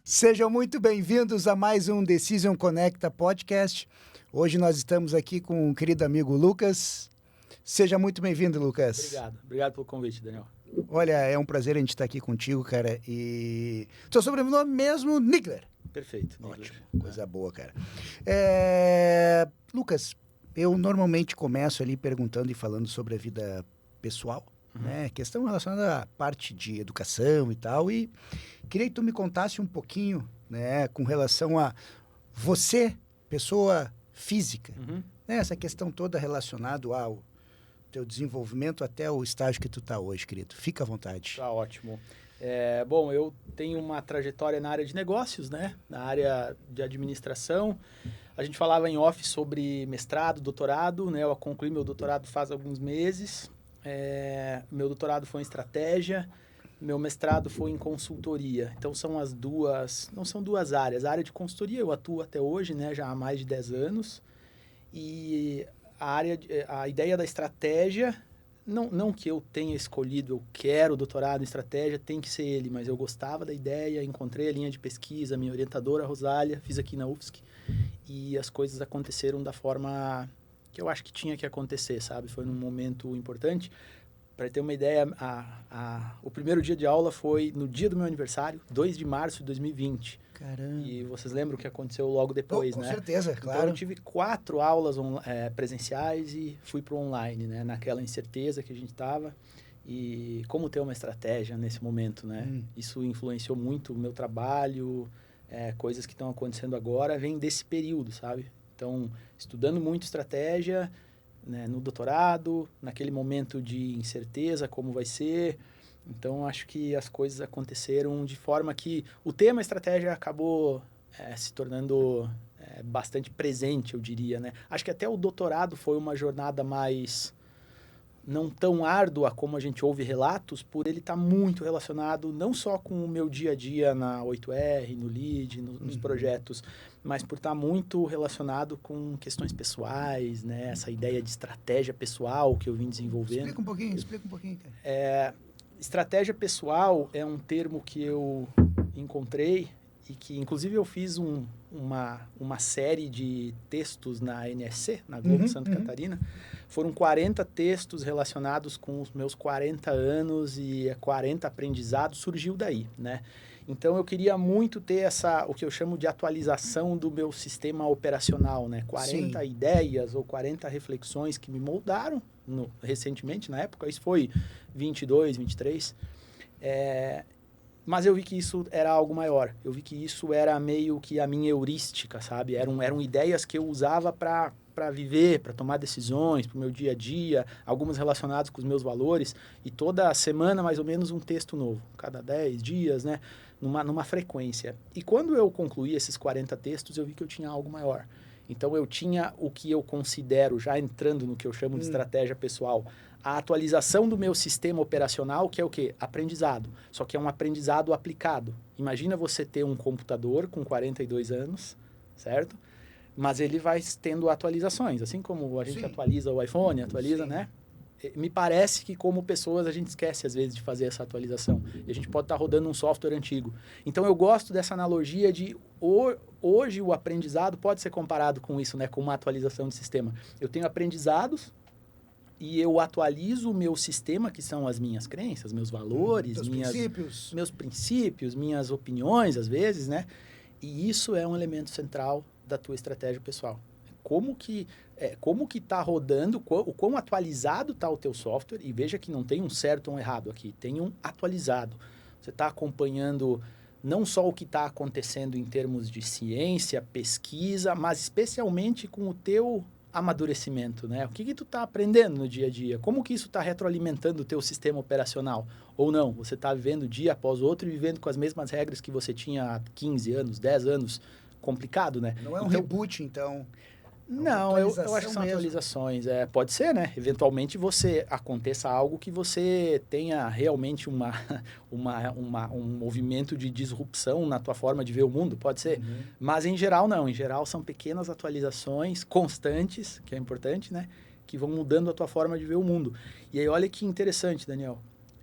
Sejam muito bem-vindos a mais um Decision Conecta Podcast. Hoje nós estamos aqui com o querido amigo Lucas. Seja muito bem-vindo, Lucas. Obrigado pelo convite, Daniel. Olha, é um prazer a gente estar aqui contigo, cara. E seu sobrenome mesmo, Nigler. Perfeito. Ótimo, coisa boa, cara. Lucas, eu normalmente começo ali perguntando e falando sobre a vida pessoal, né? Questão relacionada à parte de educação e tal. E queria que tu me contasse um pouquinho, né, com relação a você, pessoa física, né? Essa questão toda relacionada ao teu desenvolvimento até o estágio que tu tá hoje, querido. Fica à vontade. Tá ótimo. Bom, eu tenho uma trajetória na área de negócios, né? Na área de administração. A gente falava em off sobre mestrado, doutorado, né? Eu concluí meu doutorado faz alguns meses. Meu doutorado foi em estratégia, meu mestrado foi em consultoria. Então são as duas, não são duas áreas. A área de consultoria eu atuo até hoje, né? Já há mais de 10 anos. E a ideia da estratégia, não que eu tenha escolhido, eu quero doutorado em estratégia, tem que ser ele, mas eu gostava da ideia, encontrei a linha de pesquisa, minha orientadora, Rosália, fiz aqui na UFSC, e as coisas aconteceram da forma que eu acho que tinha que acontecer, sabe? Foi num momento importante. Para ter uma ideia, o primeiro dia de aula foi no dia do meu aniversário, 2 de março de 2020. Caramba. E vocês lembram o que aconteceu logo depois, Com né? certeza, claro. Então, eu tive 4 aulas presenciais e fui para o online, né? Naquela incerteza que a gente estava. E como ter uma estratégia nesse momento, né? Isso influenciou muito o meu trabalho, coisas que estão acontecendo agora vêm desse período, sabe? Então, estudando muito estratégia, né, no doutorado, naquele momento de incerteza, como vai ser. Então, acho que as coisas aconteceram de forma que o tema estratégia acabou se tornando bastante presente, eu diria, né? Acho que até o doutorado foi uma jornada mais não tão árdua como a gente ouve relatos, por ele estar muito relacionado não só com o meu dia a dia na 8R, no LEAD, nos projetos, mas por estar muito relacionado com questões pessoais, né? Essa ideia de estratégia pessoal que eu vim desenvolvendo. Explica um pouquinho, cara. Estratégia pessoal é um termo que eu encontrei e que, inclusive, eu fiz uma série de textos na NSC, na Globo Santa Catarina. Foram 40 textos relacionados com os meus 40 anos e 40 aprendizados, surgiu daí, né? Então, eu queria muito ter o que eu chamo de atualização do meu sistema operacional, né? 40 ideias ou 40 reflexões que me moldaram recentemente, na época. Isso foi 22, 23. Mas eu vi que isso era algo maior. Eu vi que isso era meio que a minha heurística, sabe? Eram ideias que eu usava para viver, para tomar decisões, para o meu dia a dia, algumas relacionadas com os meus valores. E toda semana, mais ou menos, um texto novo. Cada 10 dias, né? Numa frequência. E quando eu concluí esses 40 textos, eu vi que eu tinha algo maior. Então, eu tinha o que eu considero, já entrando no que eu chamo de estratégia pessoal, a atualização do meu sistema operacional, que é o quê? Aprendizado. Só que é um aprendizado aplicado. Imagina você ter um computador com 42 anos, certo? Mas ele vai tendo atualizações, assim como a gente atualiza o iPhone, atualiza, né? Me parece que como pessoas a gente esquece às vezes de fazer essa atualização. E a gente pode estar rodando um software antigo. Então eu gosto dessa analogia de hoje o aprendizado pode ser comparado com isso, né? Com uma atualização de sistema. Eu tenho aprendizados e eu atualizo o meu sistema, que são as minhas crenças, meus valores, meus princípios, minhas opiniões, às vezes, né? E isso é um elemento central da tua estratégia pessoal. Como que está rodando, o quão atualizado está o teu software, e veja que não tem um certo ou um errado aqui, tem um atualizado. Você está acompanhando não só o que está acontecendo em termos de ciência, pesquisa, mas especialmente com o teu amadurecimento, né? O que tu está aprendendo no dia a dia? Como que isso está retroalimentando o teu sistema operacional? Ou não? Você está vivendo dia após outro e vivendo com as mesmas regras que você tinha há 15 anos, 10 anos. Complicado, né? Não é um reboot, então? Não, eu acho que são atualizações. Pode ser, né? Eventualmente aconteça algo que você tenha realmente um movimento de disrupção na tua forma de ver o mundo, pode ser. Mas em geral não, em geral são pequenas atualizações constantes, que é importante, né? Que vão mudando a tua forma de ver o mundo. E aí olha que interessante, Daniel.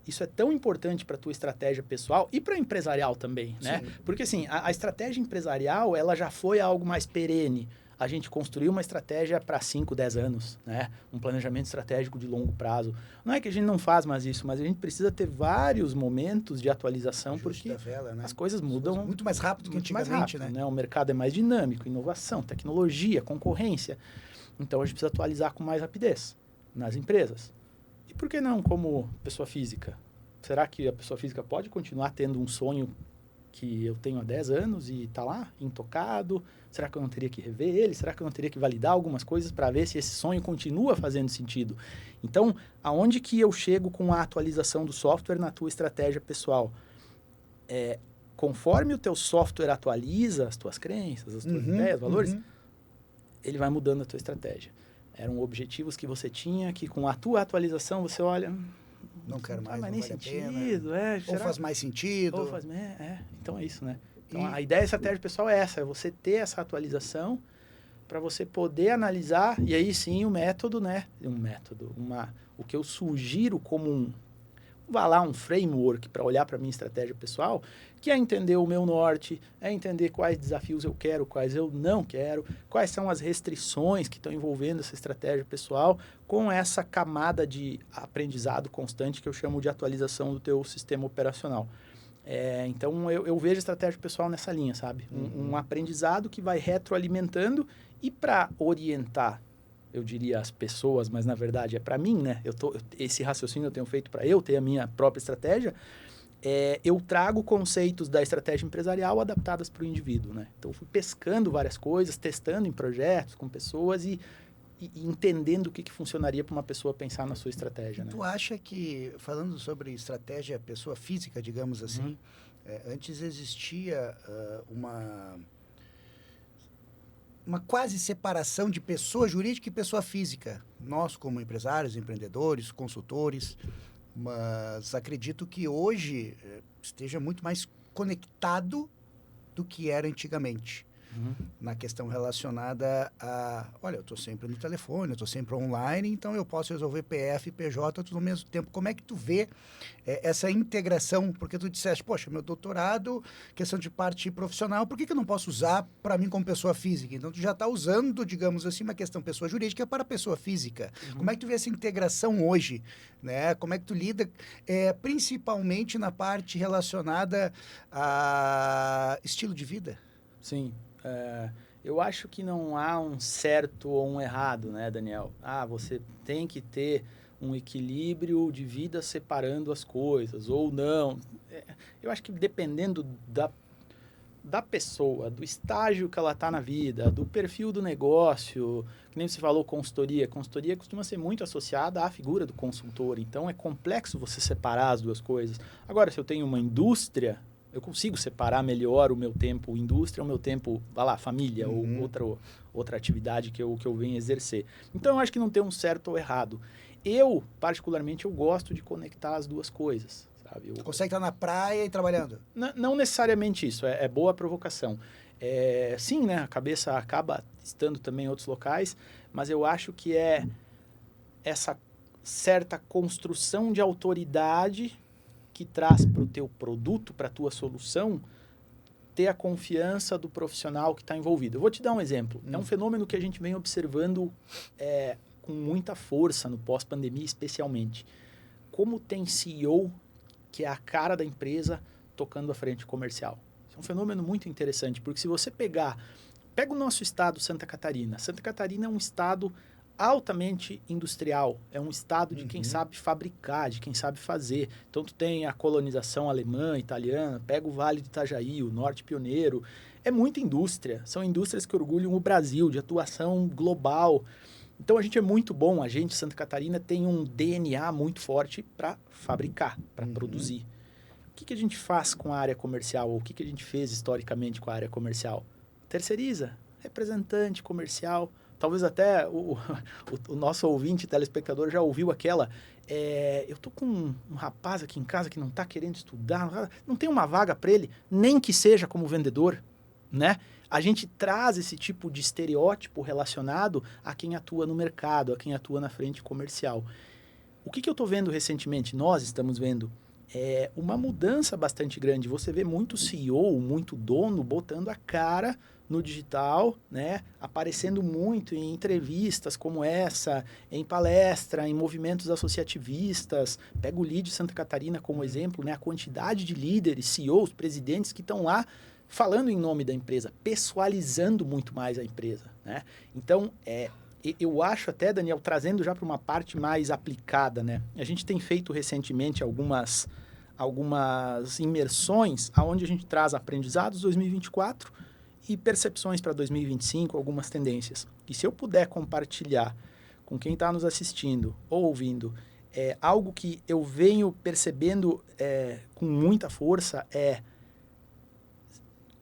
isso é tão importante para a tua estratégia pessoal e para empresarial também, né? Sim. Porque assim, a estratégia empresarial, ela já foi algo mais perene. A gente construiu uma estratégia para 5, 10 anos, né? Um planejamento estratégico de longo prazo. Não é que a gente não faz mais isso, mas a gente precisa ter vários momentos de atualização, porque da vela, né? as coisas mudam muito mais rápido que muito mais antigamente, rápido, né? né? O mercado é mais dinâmico, inovação, tecnologia, concorrência. Então, a gente precisa atualizar com mais rapidez nas empresas. E por que não como pessoa física? Será que a pessoa física pode continuar tendo um sonho que eu tenho há 10 anos e está lá, intocado? Será que eu não teria que rever ele? Será que eu não teria que validar algumas coisas para ver se esse sonho continua fazendo sentido? Então, aonde que eu chego com a atualização do software na tua estratégia pessoal? Conforme o teu software atualiza as tuas crenças, as tuas ideias, valores, ele vai mudando a tua estratégia. Eram objetivos que você tinha, que com a tua atualização você olha... Não quero mais, não não nem vale sentido, a pena. Ou será? faz mais sentido. Ou faz, então é isso, né? Então, E- a ideia da estratégia pessoal é essa, é você ter essa atualização para você poder analisar, e aí sim o método, né? O que eu sugiro como um framework para olhar para a minha estratégia pessoal, que é entender o meu norte, é entender quais desafios eu quero, quais eu não quero, quais são as restrições que estão envolvendo essa estratégia pessoal, com essa camada de aprendizado constante que eu chamo de atualização do teu sistema operacional. Então, eu vejo a estratégia pessoal nessa linha, sabe? Um aprendizado que vai retroalimentando e para orientar, eu diria, as pessoas, mas na verdade é para mim, né? Esse raciocínio eu tenho feito para eu ter a minha própria estratégia. Eu trago conceitos da estratégia empresarial adaptadas para o indivíduo, né? Então, eu fui pescando várias coisas, testando em projetos com pessoas e entendendo o que funcionaria para uma pessoa pensar na sua estratégia, né? Tu acha que, falando sobre estratégia pessoa física, digamos assim, antes existia uma quase separação de pessoa jurídica e pessoa física. Nós, como empresários, empreendedores, consultores, mas acredito que hoje esteja muito mais conectado do que era antigamente. Na questão relacionada a... Olha, eu estou sempre no telefone, eu estou sempre online, então eu posso resolver PF e PJ tudo ao mesmo tempo. Como é que tu vê essa integração? Porque tu disseste, poxa, meu doutorado, questão de parte profissional, por que eu não posso usar para mim como pessoa física? Então, tu já está usando, digamos assim, uma questão pessoa jurídica para pessoa física. Como é que tu vê essa integração hoje? Né? Como é que tu lida, principalmente na parte relacionada a estilo de vida? Sim. Eu acho que não há um certo ou um errado, né, Daniel? Você tem que ter um equilíbrio de vida separando as coisas, ou não. Eu acho que dependendo da pessoa, do estágio que ela está na vida, do perfil do negócio, que nem você falou, consultoria. Consultoria costuma ser muito associada à figura do consultor, então é complexo você separar as duas coisas. Agora, se eu tenho uma indústria, eu consigo separar melhor o meu tempo indústria, o meu tempo, família, ou outra atividade que eu venho exercer. Então, eu acho que não tem um certo ou errado. Particularmente, eu gosto de conectar as duas coisas, sabe? Consegue estar na praia e trabalhando? Não necessariamente isso, é boa a provocação. Sim, né, a cabeça acaba estando também em outros locais, mas eu acho que é essa certa construção de autoridade que traz para o teu produto, para a tua solução, ter a confiança do profissional que está envolvido. Eu vou te dar um exemplo. É um fenômeno que a gente vem observando com muita força no pós-pandemia, especialmente. Como tem CEO que é a cara da empresa tocando a frente comercial. Isso é um fenômeno muito interessante, porque se você pega o nosso estado, Santa Catarina. Santa Catarina é um estado altamente industrial, é um estado de quem sabe fabricar, de quem sabe fazer. Então, tu tem a colonização alemã, italiana, pega o Vale do Itajaí, o Norte Pioneiro. É muita indústria, são indústrias que orgulham o Brasil, de atuação global. Então, a gente é muito bom, a gente, Santa Catarina, tem um DNA muito forte para fabricar, para produzir. O que a gente faz com a área comercial, ou o que a gente fez historicamente com a área comercial? Terceiriza, representante comercial. Talvez até o nosso ouvinte, telespectador, já ouviu aquela... eu tô com um rapaz aqui em casa que não está querendo estudar, não tem uma vaga para ele, nem que seja como vendedor, né? A gente traz esse tipo de estereótipo relacionado a quem atua no mercado, a quem atua na frente comercial. O que eu estou vendo recentemente, nós estamos vendo, é uma mudança bastante grande. Você vê muito CEO, muito dono botando a cara no digital, né? Aparecendo muito em entrevistas como essa, em palestra, em movimentos associativistas. Pega o Lead Santa Catarina como exemplo, né? A quantidade de líderes, CEOs, presidentes que estão lá falando em nome da empresa, pessoalizando muito mais a empresa, né? Então, eu acho até, Daniel, trazendo já para uma parte mais aplicada, né? A gente tem feito recentemente algumas imersões onde a gente traz aprendizados 2024 e percepções para 2025, algumas tendências. E se eu puder compartilhar com quem está nos assistindo ou ouvindo, algo que eu venho percebendo com muita força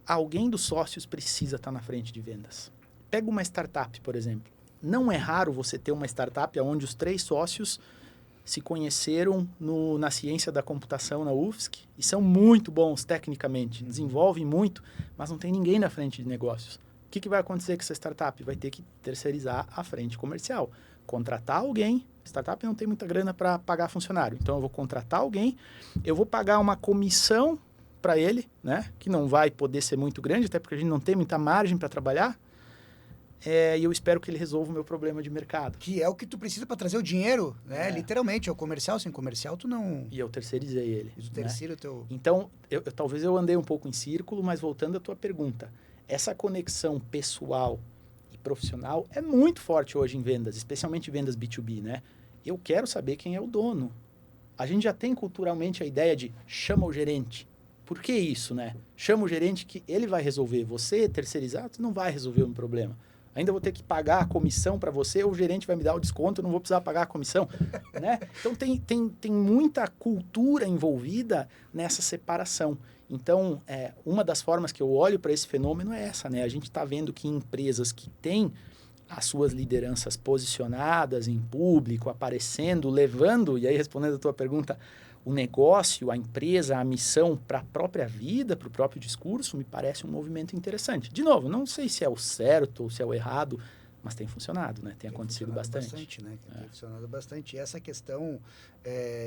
alguém dos sócios precisa estar na frente de vendas. Pega uma startup, por exemplo. Não é raro você ter uma startup onde os 3 sócios se conheceram na ciência da computação na UFSC e são muito bons tecnicamente, desenvolvem muito, mas não tem ninguém na frente de negócios. O que vai acontecer com essa startup? Vai ter que terceirizar a frente comercial. Contratar alguém, startup não tem muita grana para pagar funcionário, então eu vou contratar alguém, eu vou pagar uma comissão para ele, né, que não vai poder ser muito grande, até porque a gente não tem muita margem para trabalhar, e eu espero que ele resolva o meu problema de mercado. Que é o que tu precisa para trazer o dinheiro, né? Literalmente, é o comercial. Sem comercial, tu não... E eu terceirizei ele. E tu terceiro teu... Então, talvez eu andei um pouco em círculo, mas voltando à tua pergunta, essa conexão pessoal e profissional é muito forte hoje em vendas, especialmente vendas B2B, né? Eu quero saber quem é o dono. A gente já tem culturalmente a ideia de chama o gerente. Por que isso, né? Chama o gerente que ele vai resolver. Você, terceirizado, não vai resolver um problema. Ainda vou ter que pagar a comissão para você, ou o gerente vai me dar o desconto, eu não vou precisar pagar a comissão, né? Então, tem muita cultura envolvida nessa separação. Então, uma das formas que eu olho para esse fenômeno é essa, né? A gente está vendo que empresas que têm as suas lideranças posicionadas em público, aparecendo, levando, e aí respondendo a tua pergunta, o negócio, a empresa, a missão para a própria vida, para o próprio discurso, me parece um movimento interessante. De novo, não sei se é o certo ou se é o errado, mas tem funcionado, né? Tem acontecido bastante. Né? Tem funcionado bastante. E essa questão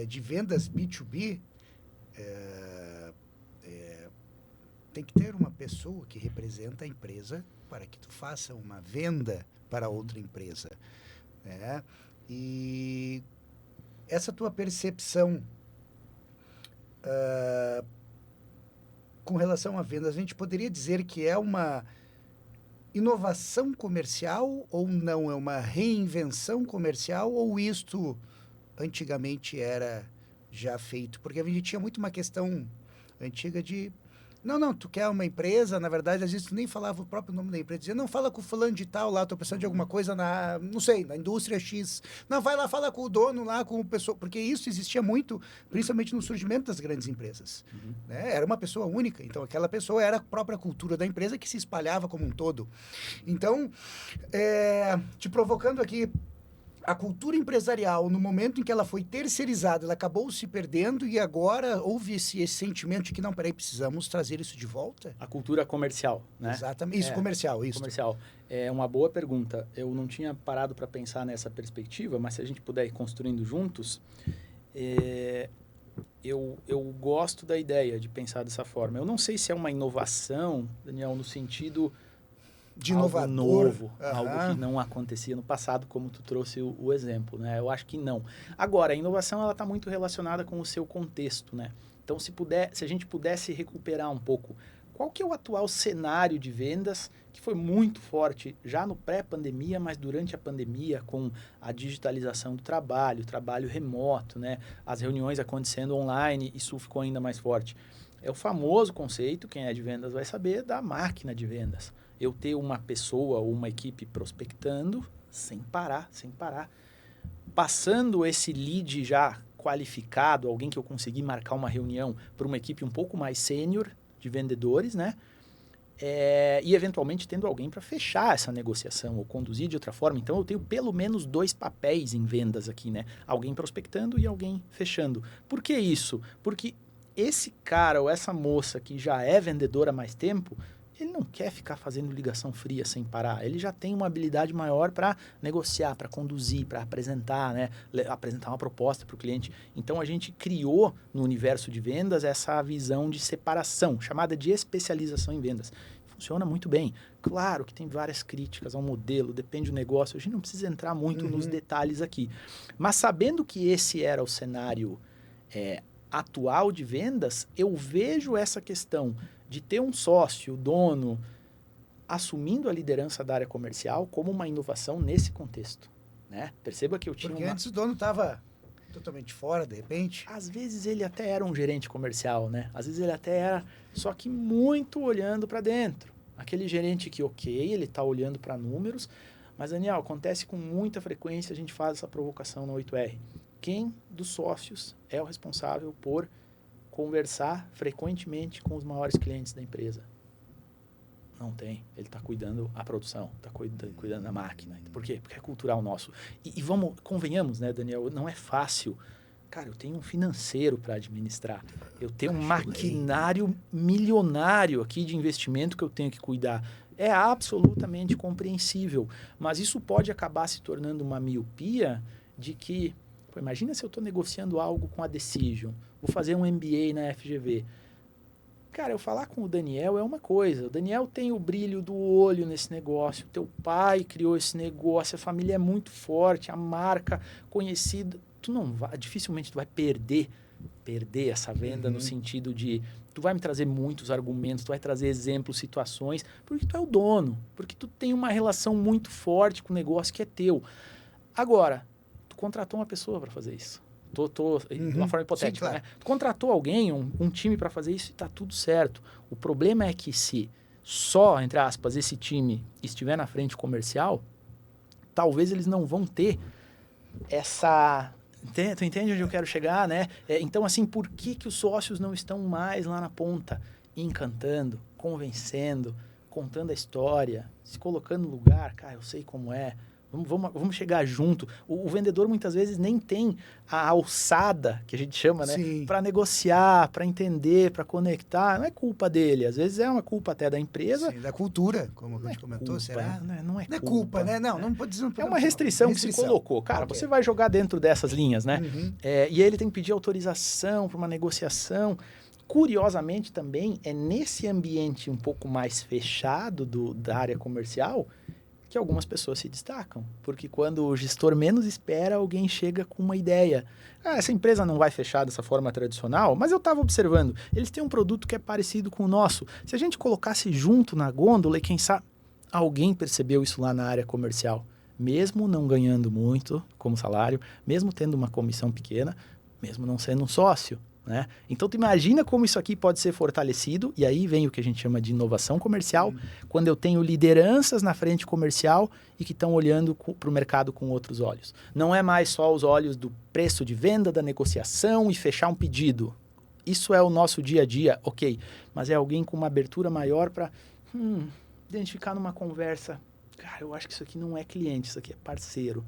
de vendas B2B, tem que ter uma pessoa que representa a empresa para que tu faça uma venda para outra empresa, né? E essa tua percepção com relação a vendas, a gente poderia dizer que é uma inovação comercial ou não? É uma reinvenção comercial ou isto antigamente era já feito? Porque a gente tinha muito uma questão antiga de... Não, tu quer uma empresa, na verdade, às vezes tu nem falava o próprio nome da empresa, dizia, não, fala com o fulano de tal lá, tô precisando de alguma coisa não sei, na indústria X. Não, vai lá, fala com o dono lá, com o pessoa, porque isso existia muito, principalmente no surgimento das grandes empresas. Né? Era uma pessoa única, então aquela pessoa era a própria cultura da empresa que se espalhava como um todo. Então, te provocando aqui, a cultura empresarial, no momento em que ela foi terceirizada, ela acabou se perdendo e agora houve esse sentimento de que, não, peraí, precisamos trazer isso de volta? A cultura comercial, né? Exatamente. Isso, comercial, isso. Comercial. É uma boa pergunta. Eu não tinha parado para pensar nessa perspectiva, mas se a gente puder ir construindo juntos, eu gosto da ideia de pensar dessa forma. Eu não sei se é uma inovação, Daniel, no sentido... de algo inovador, novo, algo que não acontecia no passado, como tu trouxe o exemplo, né? Eu acho que não. Agora, a inovação ela está muito relacionada com o seu contexto, né? Então, se a gente pudesse recuperar um pouco, qual que é o atual cenário de vendas que foi muito forte já no pré-pandemia, mas durante a pandemia, com a digitalização do trabalho, o trabalho remoto, né? As reuniões acontecendo online, isso ficou ainda mais forte. É o famoso conceito, quem é de vendas vai saber, da máquina de vendas. Eu ter uma pessoa ou uma equipe prospectando sem parar, passando esse lead já qualificado, alguém que eu consegui marcar uma reunião para uma equipe um pouco mais sênior de vendedores, né? E eventualmente tendo alguém para fechar essa negociação ou conduzir de outra forma. Então eu tenho pelo menos 2 papéis em vendas aqui, né? Alguém prospectando e alguém fechando. Por que isso? Porque esse cara ou essa moça que já é vendedora há mais tempo ele não quer ficar fazendo ligação fria sem parar. Ele já tem uma habilidade maior para negociar, para conduzir, para apresentar, né? Apresentar uma proposta para o cliente. Então, a gente criou no universo de vendas essa visão de separação, chamada de especialização em vendas. Funciona muito bem. Claro que tem várias críticas ao modelo, depende do negócio. A gente não precisa entrar muito nos detalhes aqui. Mas sabendo que esse era o cenário atual de vendas, eu vejo essa questão de ter um sócio, dono, assumindo a liderança da área comercial como uma inovação nesse contexto, né? Perceba que eu tinha Porque antes o dono estava totalmente fora, de repente. Às vezes ele até era um gerente comercial, né? Às vezes ele até era, só que muito olhando para dentro. Aquele gerente que, ok, ele está olhando para números, mas, Daniel, acontece com muita frequência, a gente faz essa provocação na 8R. Quem dos sócios é o responsável por conversar frequentemente com os maiores clientes da empresa? Não tem. Ele está cuidando da produção, está cuidando da máquina. Por quê? Porque é cultural nosso. E vamos, convenhamos, né, Daniel? Não é fácil. Cara, eu tenho um financeiro para administrar. Eu tenho um maquinário milionário aqui de investimento que eu tenho que cuidar. É absolutamente compreensível. Mas isso pode acabar se tornando uma miopia de que... Pô, imagina se eu estou negociando algo com a Decision. Vou fazer um MBA na FGV. Cara, eu falar com o Daniel é uma coisa. O Daniel tem o brilho do olho nesse negócio. O teu pai criou esse negócio. A família é muito forte. A marca conhecida. Tu não vai, dificilmente tu vai perder essa venda no sentido de... Tu vai me trazer muitos argumentos, tu vai trazer exemplos, situações, porque tu é o dono. Porque tu tem uma relação muito forte com o negócio que é teu. Agora, tu contratou uma pessoa para fazer isso. De uma forma hipotética, sim, claro, né? Tu contratou alguém, um time para fazer isso e está tudo certo. O problema é que se só, entre aspas, esse time estiver na frente comercial, talvez eles não vão ter essa... Tu entende onde eu quero chegar, né? Então, assim, por que os sócios não estão mais lá na ponta? Encantando, convencendo, contando a história, se colocando no lugar. Cara, eu sei como é. Vamos chegar junto. O vendedor muitas vezes nem tem a alçada, que a gente chama, né? Para negociar, para entender, para conectar. Não é culpa dele. Às vezes é uma culpa até da empresa. Sim, da cultura, como a gente comentou, culpa, será? Não é culpa, né? Não pode dizer. É uma restrição que se colocou. Cara, você vai jogar dentro dessas linhas, né? E aí ele tem que pedir autorização para uma negociação. Curiosamente também, é nesse ambiente um pouco mais fechado da área comercial que algumas pessoas se destacam. Porque quando o gestor menos espera, alguém chega com uma ideia. Essa empresa não vai fechar dessa forma tradicional, mas eu estava observando, eles têm um produto que é parecido com o nosso. Se a gente colocasse junto na gôndola, e quem sabe alguém percebeu isso lá na área comercial, mesmo não ganhando muito como salário, mesmo tendo uma comissão pequena, mesmo não sendo um sócio, né? Então, tu imagina como isso aqui pode ser fortalecido, e aí vem o que a gente chama de inovação comercial, quando eu tenho lideranças na frente comercial e que estão olhando para o mercado com outros olhos. Não é mais só os olhos do preço de venda, da negociação e fechar um pedido. Isso é o nosso dia a dia, ok, mas é alguém com uma abertura maior para identificar numa conversa, cara, eu acho que isso aqui não é cliente, isso aqui é parceiro.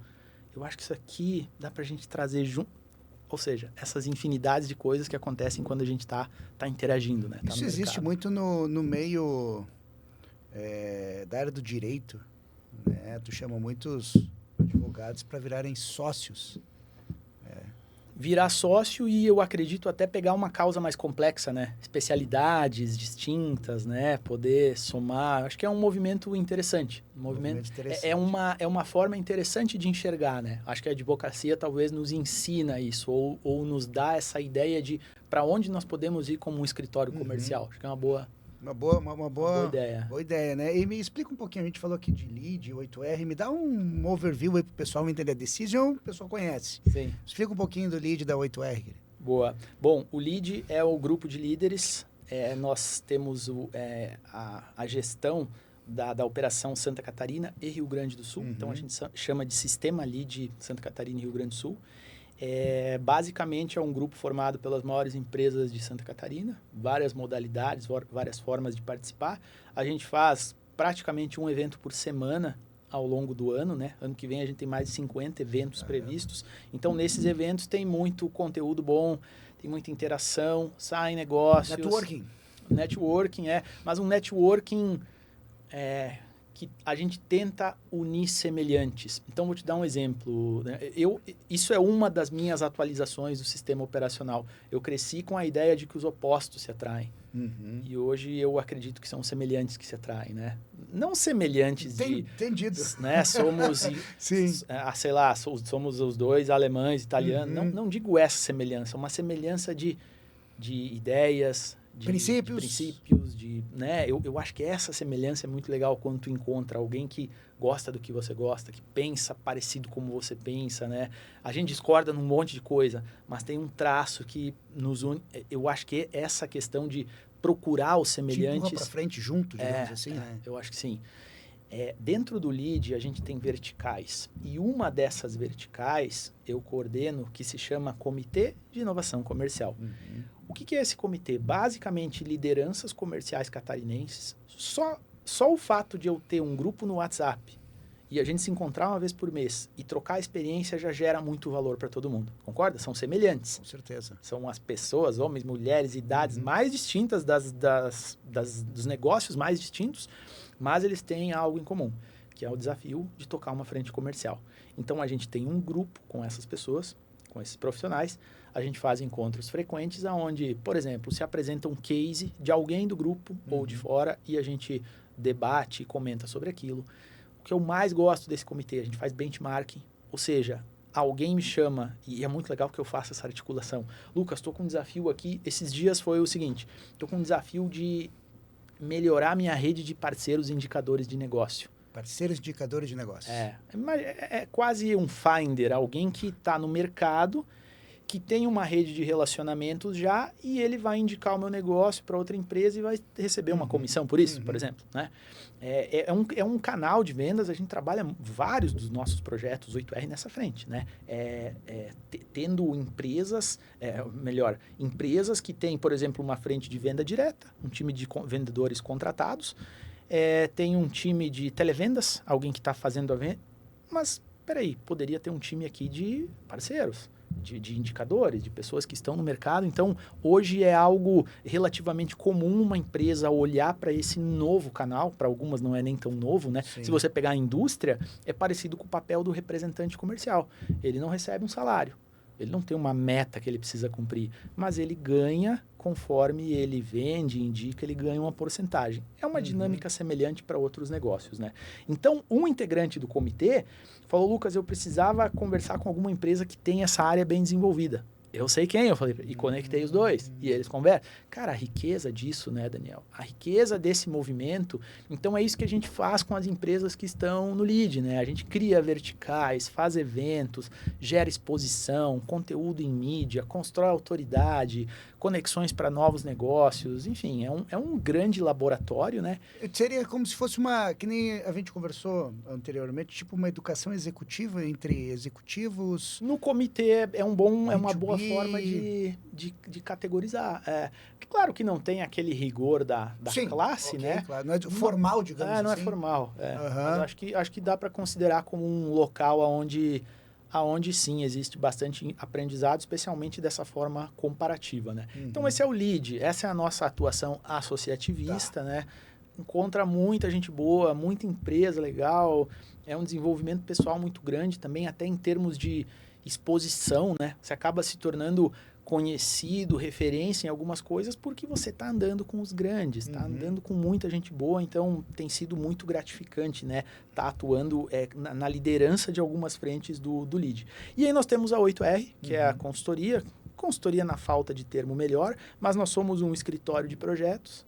Eu acho que isso aqui dá para a gente trazer junto. Ou seja, essas infinidades de coisas que acontecem quando a gente está interagindo, né? Isso existe muito no meio da área do direito, né? Tu chama muitos advogados para virarem sócios. Virar sócio e eu acredito até pegar uma causa mais complexa, né? Especialidades distintas, né? Poder somar. Acho que é um movimento interessante. Interessante. É uma forma interessante de enxergar, né? Acho que a advocacia talvez nos ensina isso ou nos dá essa ideia de para onde nós podemos ir como um escritório comercial. Acho que é uma boa ideia. Boa ideia, né? E me explica um pouquinho, a gente falou aqui de lead, 8R, me dá um overview aí pro pessoal entender a Decision, o pessoal conhece. Sim. Explica um pouquinho do lead da 8R. Boa. Bom, o lead é o grupo de líderes, nós temos a gestão da operação Santa Catarina e Rio Grande do Sul, então a gente chama de Sistema Lead Santa Catarina e Rio Grande do Sul. Basicamente é um grupo formado pelas maiores empresas de Santa Catarina, várias modalidades, várias formas de participar. A gente faz praticamente um evento por semana ao longo do ano, né? Ano que vem a gente tem mais de 50 eventos previstos. Então, nesses eventos tem muito conteúdo bom, tem muita interação, saem negócios. Networking mas um networking que a gente tenta unir semelhantes. Então, vou te dar um exemplo. Né? Isso é uma das minhas atualizações do sistema operacional. Eu cresci com a ideia de que os opostos se atraem. Uhum. E hoje eu acredito que são semelhantes que se atraem, né? Não semelhantes Entendido. Né? Somos, Sim. Sei lá, somos os dois alemães, italianos. Uhum. Não digo essa semelhança, uma semelhança de ideias, princípios, né? Eu acho que essa semelhança é muito legal quando tu encontra alguém que gosta do que você gosta, que pensa parecido como você pensa, né? A gente discorda num monte de coisa, mas tem um traço que nos une. Eu acho que essa questão de procurar os semelhantes... para frente junto, digamos assim, né? Eu acho que sim. Dentro do LEAD, a gente tem verticais. E uma dessas verticais eu coordeno, que se chama Comitê de Inovação Comercial. Uhum. O que é esse comitê? Basicamente, lideranças comerciais catarinenses. Só o fato de eu ter um grupo no WhatsApp e a gente se encontrar uma vez por mês e trocar experiência já gera muito valor para todo mundo. Concorda? São semelhantes. Com certeza. São as pessoas, homens, mulheres, idades mais distintas dos negócios mais distintos, mas eles têm algo em comum, que é o desafio de tocar uma frente comercial. Então, a gente tem um grupo com essas pessoas, com esses profissionais. A gente faz encontros frequentes onde, por exemplo, se apresenta um case de alguém do grupo ou de fora e a gente debate e comenta sobre aquilo. O que eu mais gosto desse comitê, a gente faz benchmarking, ou seja, alguém me chama, e é muito legal que eu faça essa articulação. Lucas, estou com um desafio aqui, esses dias foi o seguinte, estou com um desafio de melhorar minha rede de parceiros e indicadores de negócio. Parceiros indicadores de negócio. É quase um finder, alguém que está no mercado, que tem uma rede de relacionamentos já e ele vai indicar o meu negócio para outra empresa e vai receber uma comissão por isso, por exemplo. Né? É um canal de vendas, a gente trabalha vários dos nossos projetos 8R nessa frente. Né? Tendo empresas, empresas que têm, por exemplo, uma frente de venda direta, um time de vendedores contratados, tem um time de televendas, alguém que está fazendo a venda, mas, peraí, poderia ter um time aqui de parceiros, de indicadores, de pessoas que estão no mercado. Então, hoje é algo relativamente comum uma empresa olhar para esse novo canal, para algumas não é nem tão novo, né? Sim. Se você pegar a indústria, é parecido com o papel do representante comercial. Ele não recebe um salário, ele não tem uma meta que ele precisa cumprir, mas ele ganha conforme ele vende, indica, ele ganha uma porcentagem. É uma dinâmica semelhante para outros negócios, né? Então, um integrante do comitê falou, Lucas, eu precisava conversar com alguma empresa que tem essa área bem desenvolvida. Eu sei quem, eu falei, e conectei os dois. E eles conversam. Cara, a riqueza disso, né, Daniel? A riqueza desse movimento. Então, é isso que a gente faz com as empresas que estão no LEAD, né? A gente cria verticais, faz eventos, gera exposição, conteúdo em mídia, constrói autoridade, conexões para novos negócios. Enfim, é um grande laboratório, né? Seria como se fosse que nem a gente conversou anteriormente, tipo uma educação executiva entre executivos. No comitê é uma boa forma de categorizar. Claro que não tem aquele rigor da Sim, classe, okay, né? Claro. Não é formal, digamos assim. Não é formal. Mas acho que dá para considerar como um local onde sim existe bastante aprendizado, especialmente dessa forma comparativa, né? Então esse é o LEAD, essa é a nossa atuação associativista, né? Encontra muita gente boa, muita empresa legal, é um desenvolvimento pessoal muito grande também, até em termos de exposição, né? Você acaba se tornando conhecido, referência em algumas coisas porque você está andando com os grandes, está andando com muita gente boa, então tem sido muito gratificante, né? Tá atuando na liderança de algumas frentes do LEAD. E aí nós temos a 8R, que é a consultoria na falta de termo melhor, mas nós somos um escritório de projetos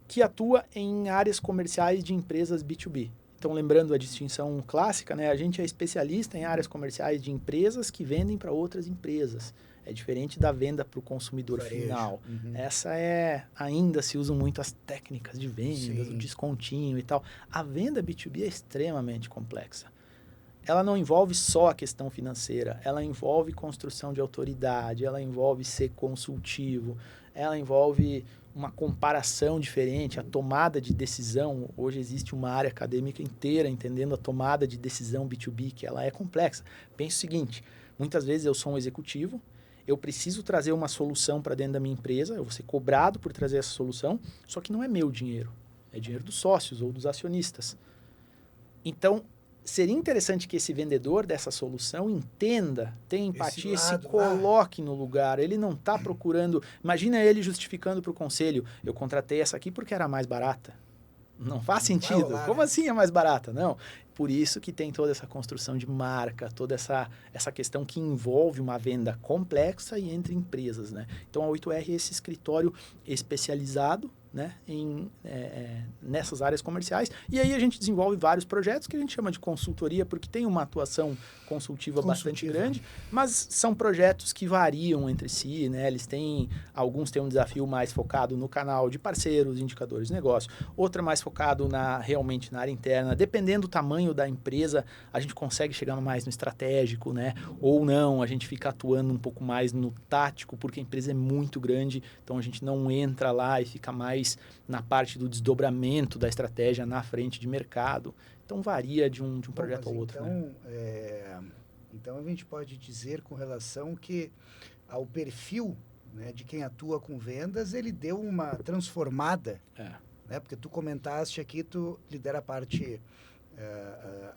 que atua em áreas comerciais de empresas B2B. Então, lembrando a distinção clássica, né? A gente é especialista em áreas comerciais de empresas que vendem para outras empresas. É diferente da venda para o consumidor final. Essa ainda se usam muito as técnicas de vendas, o descontinho e tal. A venda B2B é extremamente complexa. Ela não envolve só a questão financeira, ela envolve construção de autoridade, ela envolve ser consultivo, ela envolve uma comparação diferente, a tomada de decisão. Hoje existe uma área acadêmica inteira entendendo a tomada de decisão B2B, que ela é complexa. Pense o seguinte, muitas vezes eu sou um executivo, eu preciso trazer uma solução para dentro da minha empresa, eu vou ser cobrado por trazer essa solução, só que não é meu dinheiro, é dinheiro dos sócios ou dos acionistas. Então, seria interessante que esse vendedor dessa solução entenda, tenha empatia e se coloque no lugar. Ele não está procurando... Imagina ele justificando para o conselho, eu contratei essa aqui porque era mais barata. Não faz sentido. Rolar, como né? assim é mais barata? Não. Por isso que tem toda essa construção de marca, toda essa questão que envolve uma venda complexa e entre empresas, né? Então, a 8R é esse escritório especializado, né, nessas áreas comerciais. E aí a gente desenvolve vários projetos que a gente chama de consultoria, porque tem uma atuação consultiva bastante grande, mas são projetos que variam entre si, né? Alguns têm um desafio mais focado no canal de parceiros, indicadores de negócio, outra mais focado realmente na área interna. Dependendo do tamanho da empresa, a gente consegue chegar mais no estratégico, né? Ou não, a gente fica atuando um pouco mais no tático, porque a empresa é muito grande, então a gente não entra lá e fica mais na parte do desdobramento da estratégia na frente de mercado. Então, varia de um projeto ao outro. Então, né? Então, a gente pode dizer com relação que ao perfil, né, de quem atua com vendas, ele deu uma transformada. Né? Porque tu comentaste aqui, tu lidera a parte,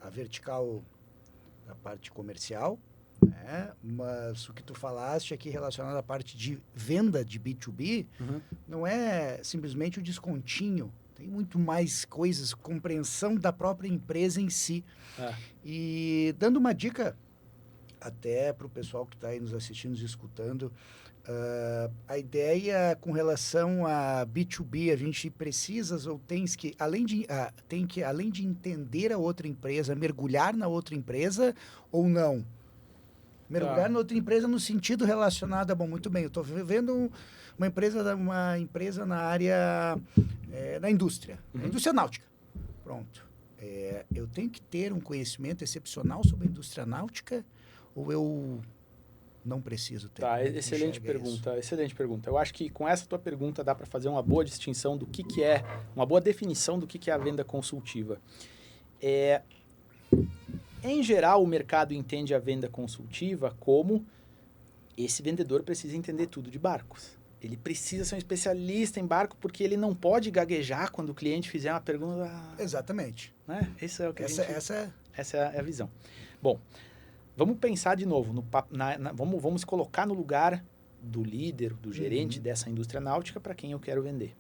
a vertical, a parte comercial, né? Mas o que tu falaste aqui relacionado à parte de venda de B2B, não é simplesmente o descontinho. Tem muito mais coisas, compreensão da própria empresa em si. E dando uma dica até para o pessoal que está aí nos assistindo, nos escutando, a ideia com relação a B2B, a gente precisa ou tens que, além de entender a outra empresa, mergulhar na outra empresa ou não? Mergulhar na outra empresa no sentido relacionado a, bom, muito bem, eu estou vivendo uma empresa na área, da indústria, a indústria náutica. Pronto. Eu tenho que ter um conhecimento excepcional sobre a indústria náutica ou eu não preciso ter? Excelente pergunta, excelente pergunta. Eu acho que com essa tua pergunta dá para fazer uma boa distinção do que é, uma boa definição do que é a venda consultiva. Em geral, o mercado entende a venda consultiva como esse vendedor precisa entender tudo de barcos. Ele precisa ser um especialista em barco porque ele não pode gaguejar quando o cliente fizer uma pergunta. Exatamente. Né? Esse é o que essa é a visão. Bom, vamos pensar de novo. Vamos se colocar no lugar do líder, do gerente dessa indústria náutica para quem eu quero vender.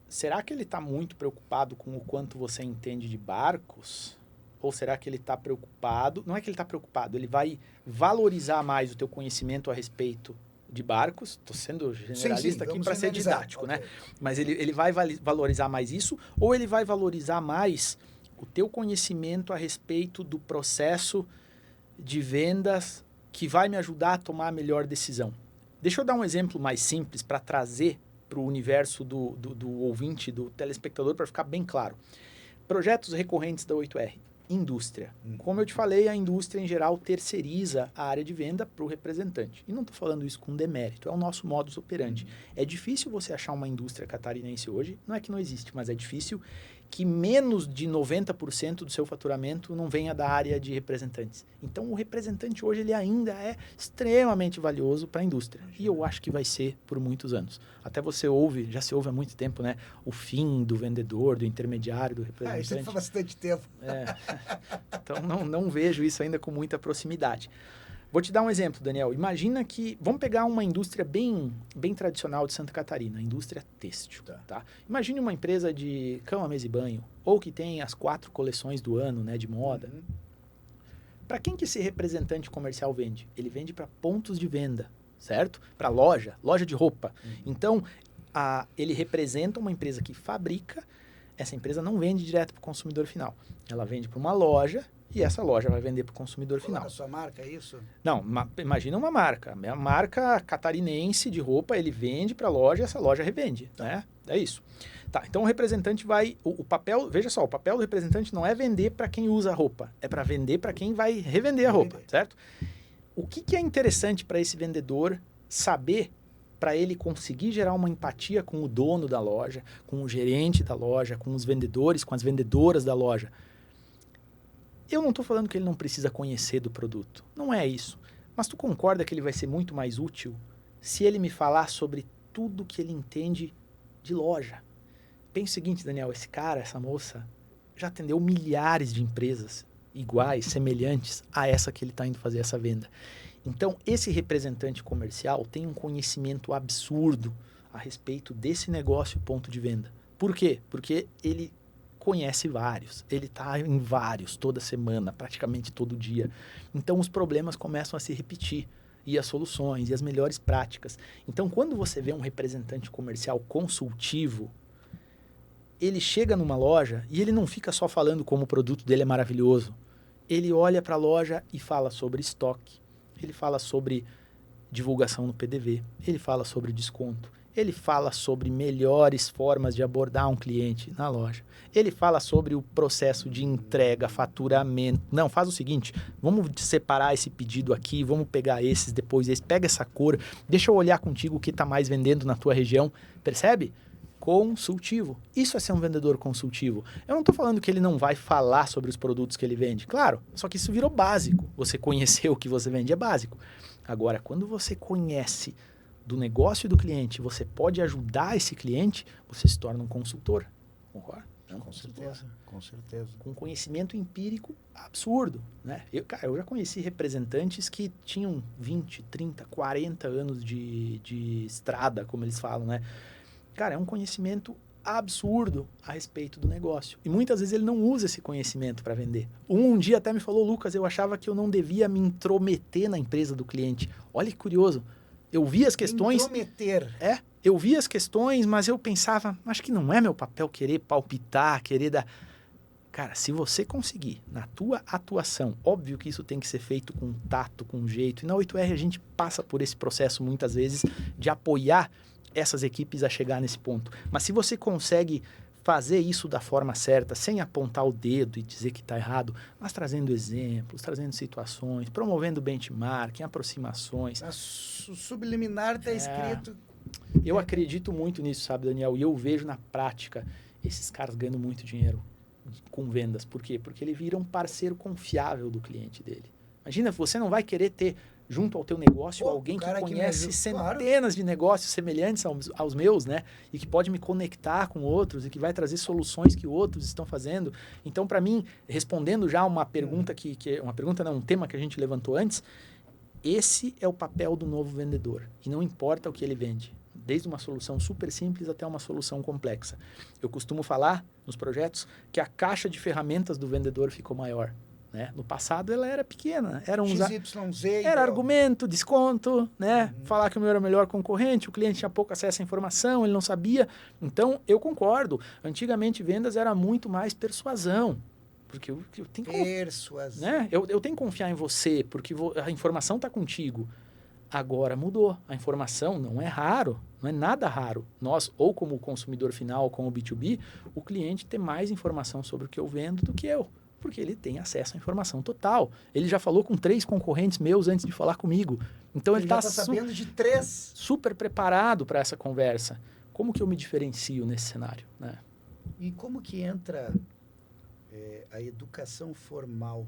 Será que ele está muito preocupado com o quanto você entende de barcos? Ou será que ele está preocupado? Não é que ele está preocupado, ele vai valorizar mais o teu conhecimento a respeito de barcos. Estou sendo generalista aqui para ser didático, né? Mas ele vai valorizar mais isso, ou ele vai valorizar mais o teu conhecimento a respeito do processo de vendas que vai me ajudar a tomar a melhor decisão. Deixa eu dar um exemplo mais simples para trazer para o universo do ouvinte, do telespectador, para ficar bem claro. Projetos recorrentes da 8R. Indústria. Como eu te falei, a indústria, em geral, terceiriza a área de venda para o representante. E não estou falando isso com demérito, é o nosso modus operandi. É difícil você achar uma indústria catarinense hoje, não é que não existe, mas é difícil que menos de 90% do seu faturamento não venha da área de representantes. Então, o representante hoje ele ainda é extremamente valioso para a indústria. E eu acho que vai ser por muitos anos. Até já se ouve há muito tempo, né? O fim do vendedor, do intermediário, do representante. Isso faz bastante tempo. Então, não vejo isso ainda com muita proximidade. Vou te dar um exemplo, Daniel. Imagina que... Vamos pegar uma indústria bem tradicional de Santa Catarina, a indústria têxtil. Tá? Imagine uma empresa de cama, mesa e banho, ou que tem as 4 coleções do ano, né, de moda. Para quem que esse representante comercial vende? Ele vende para pontos de venda, certo? Para loja de roupa. Então, ele representa uma empresa que fabrica. Essa empresa não vende direto para o consumidor final. Ela vende para uma loja e essa loja vai vender para o consumidor final. A sua marca, é isso? Não, imagina uma marca. A marca catarinense de roupa, ele vende para a loja e essa loja revende, né? É isso. Tá, então o representante vai... O papel, veja só, o papel do representante não é vender para quem usa a roupa, é para vender para quem vai revender a roupa, certo? O que é interessante para esse vendedor saber, para ele conseguir gerar uma empatia com o dono da loja, com o gerente da loja, com os vendedores, com as vendedoras da loja? Eu não estou falando que ele não precisa conhecer do produto. Não é isso. Mas tu concorda que ele vai ser muito mais útil se ele me falar sobre tudo que ele entende de loja? Pensa o seguinte, Daniel, esse cara, essa moça, já atendeu milhares de empresas iguais, semelhantes a essa que ele está indo fazer essa venda. Então, esse representante comercial tem um conhecimento absurdo a respeito desse negócio ponto de venda. Por quê? Porque ele conhece vários, ele está em vários toda semana, praticamente todo dia. Então, os problemas começam a se repetir, e as soluções, e as melhores práticas. Então, quando você vê um representante comercial consultivo, ele chega numa loja e ele não fica só falando como o produto dele é maravilhoso. Ele olha para a loja e fala sobre estoque, ele fala sobre divulgação no PDV, ele fala sobre desconto, ele fala sobre melhores formas de abordar um cliente na loja, ele fala sobre o processo de entrega, faturamento. Não, faz o seguinte, vamos separar esse pedido aqui, vamos pegar esses, depois esse, pega essa cor, deixa eu olhar contigo o que está mais vendendo na tua região, percebe? Consultivo. Isso é ser um vendedor consultivo. Eu não estou falando que ele não vai falar sobre os produtos que ele vende. Claro, só que isso virou básico. Você conhecer o que você vende é básico. Agora, quando você conhece do negócio do cliente, você pode ajudar esse cliente, você se torna um consultor. Concorda? Com certeza, com certeza. Com conhecimento empírico absurdo, né? Eu já conheci representantes que tinham 20, 30, 40 anos de estrada, como eles falam, né? Cara, é um conhecimento absurdo a respeito do negócio. E muitas vezes ele não usa esse conhecimento para vender. Um dia até me falou, Lucas, eu achava que eu não devia me intrometer na empresa do cliente. Olha que curioso. Eu vi as questões... Intrometer. Eu vi as questões, mas eu pensava, acho que não é meu papel querer palpitar, querer dar... Cara, se você conseguir, na tua atuação, óbvio que isso tem que ser feito com tato, com jeito. E na 8R a gente passa por esse processo muitas vezes de apoiar essas equipes a chegar nesse ponto. Mas se você consegue fazer isso da forma certa, sem apontar o dedo e dizer que está errado, mas trazendo exemplos, trazendo situações, promovendo benchmarking, aproximações. A subliminar está escrito... Eu acredito muito nisso, sabe, Daniel? E eu vejo na prática esses caras ganhando muito dinheiro com vendas. Por quê? Porque ele vira um parceiro confiável do cliente dele. Imagina, você não vai querer ter junto ao teu negócio alguém que conhece centenas de negócios semelhantes aos meus, né? E que pode me conectar com outros e que vai trazer soluções que outros estão fazendo. Então, para mim, respondendo já uma pergunta um tema que a gente levantou antes, esse é o papel do novo vendedor. E não importa o que ele vende, desde uma solução super simples até uma solução complexa. Eu costumo falar nos projetos que a caixa de ferramentas do vendedor ficou maior. Né? No passado ela era pequena, era era argumento, desconto, né? Falar que o meu era o melhor concorrente, o cliente tinha pouco acesso à informação, ele não sabia. Então, eu concordo. Antigamente, vendas era muito mais persuasão. Porque eu tenho persuasão. Né? Eu tenho que confiar em você, porque a informação está contigo. Agora mudou. A informação não é raro, não é nada raro. Nós, ou como consumidor final, como B2B, o cliente tem mais informação sobre o que eu vendo do que eu. Porque ele tem acesso à informação total. Ele já falou com 3 concorrentes meus antes de falar comigo. Então ele está sabendo de 3. Super preparado para essa conversa. Como que eu me diferencio nesse cenário? Né? E como que entra a educação formal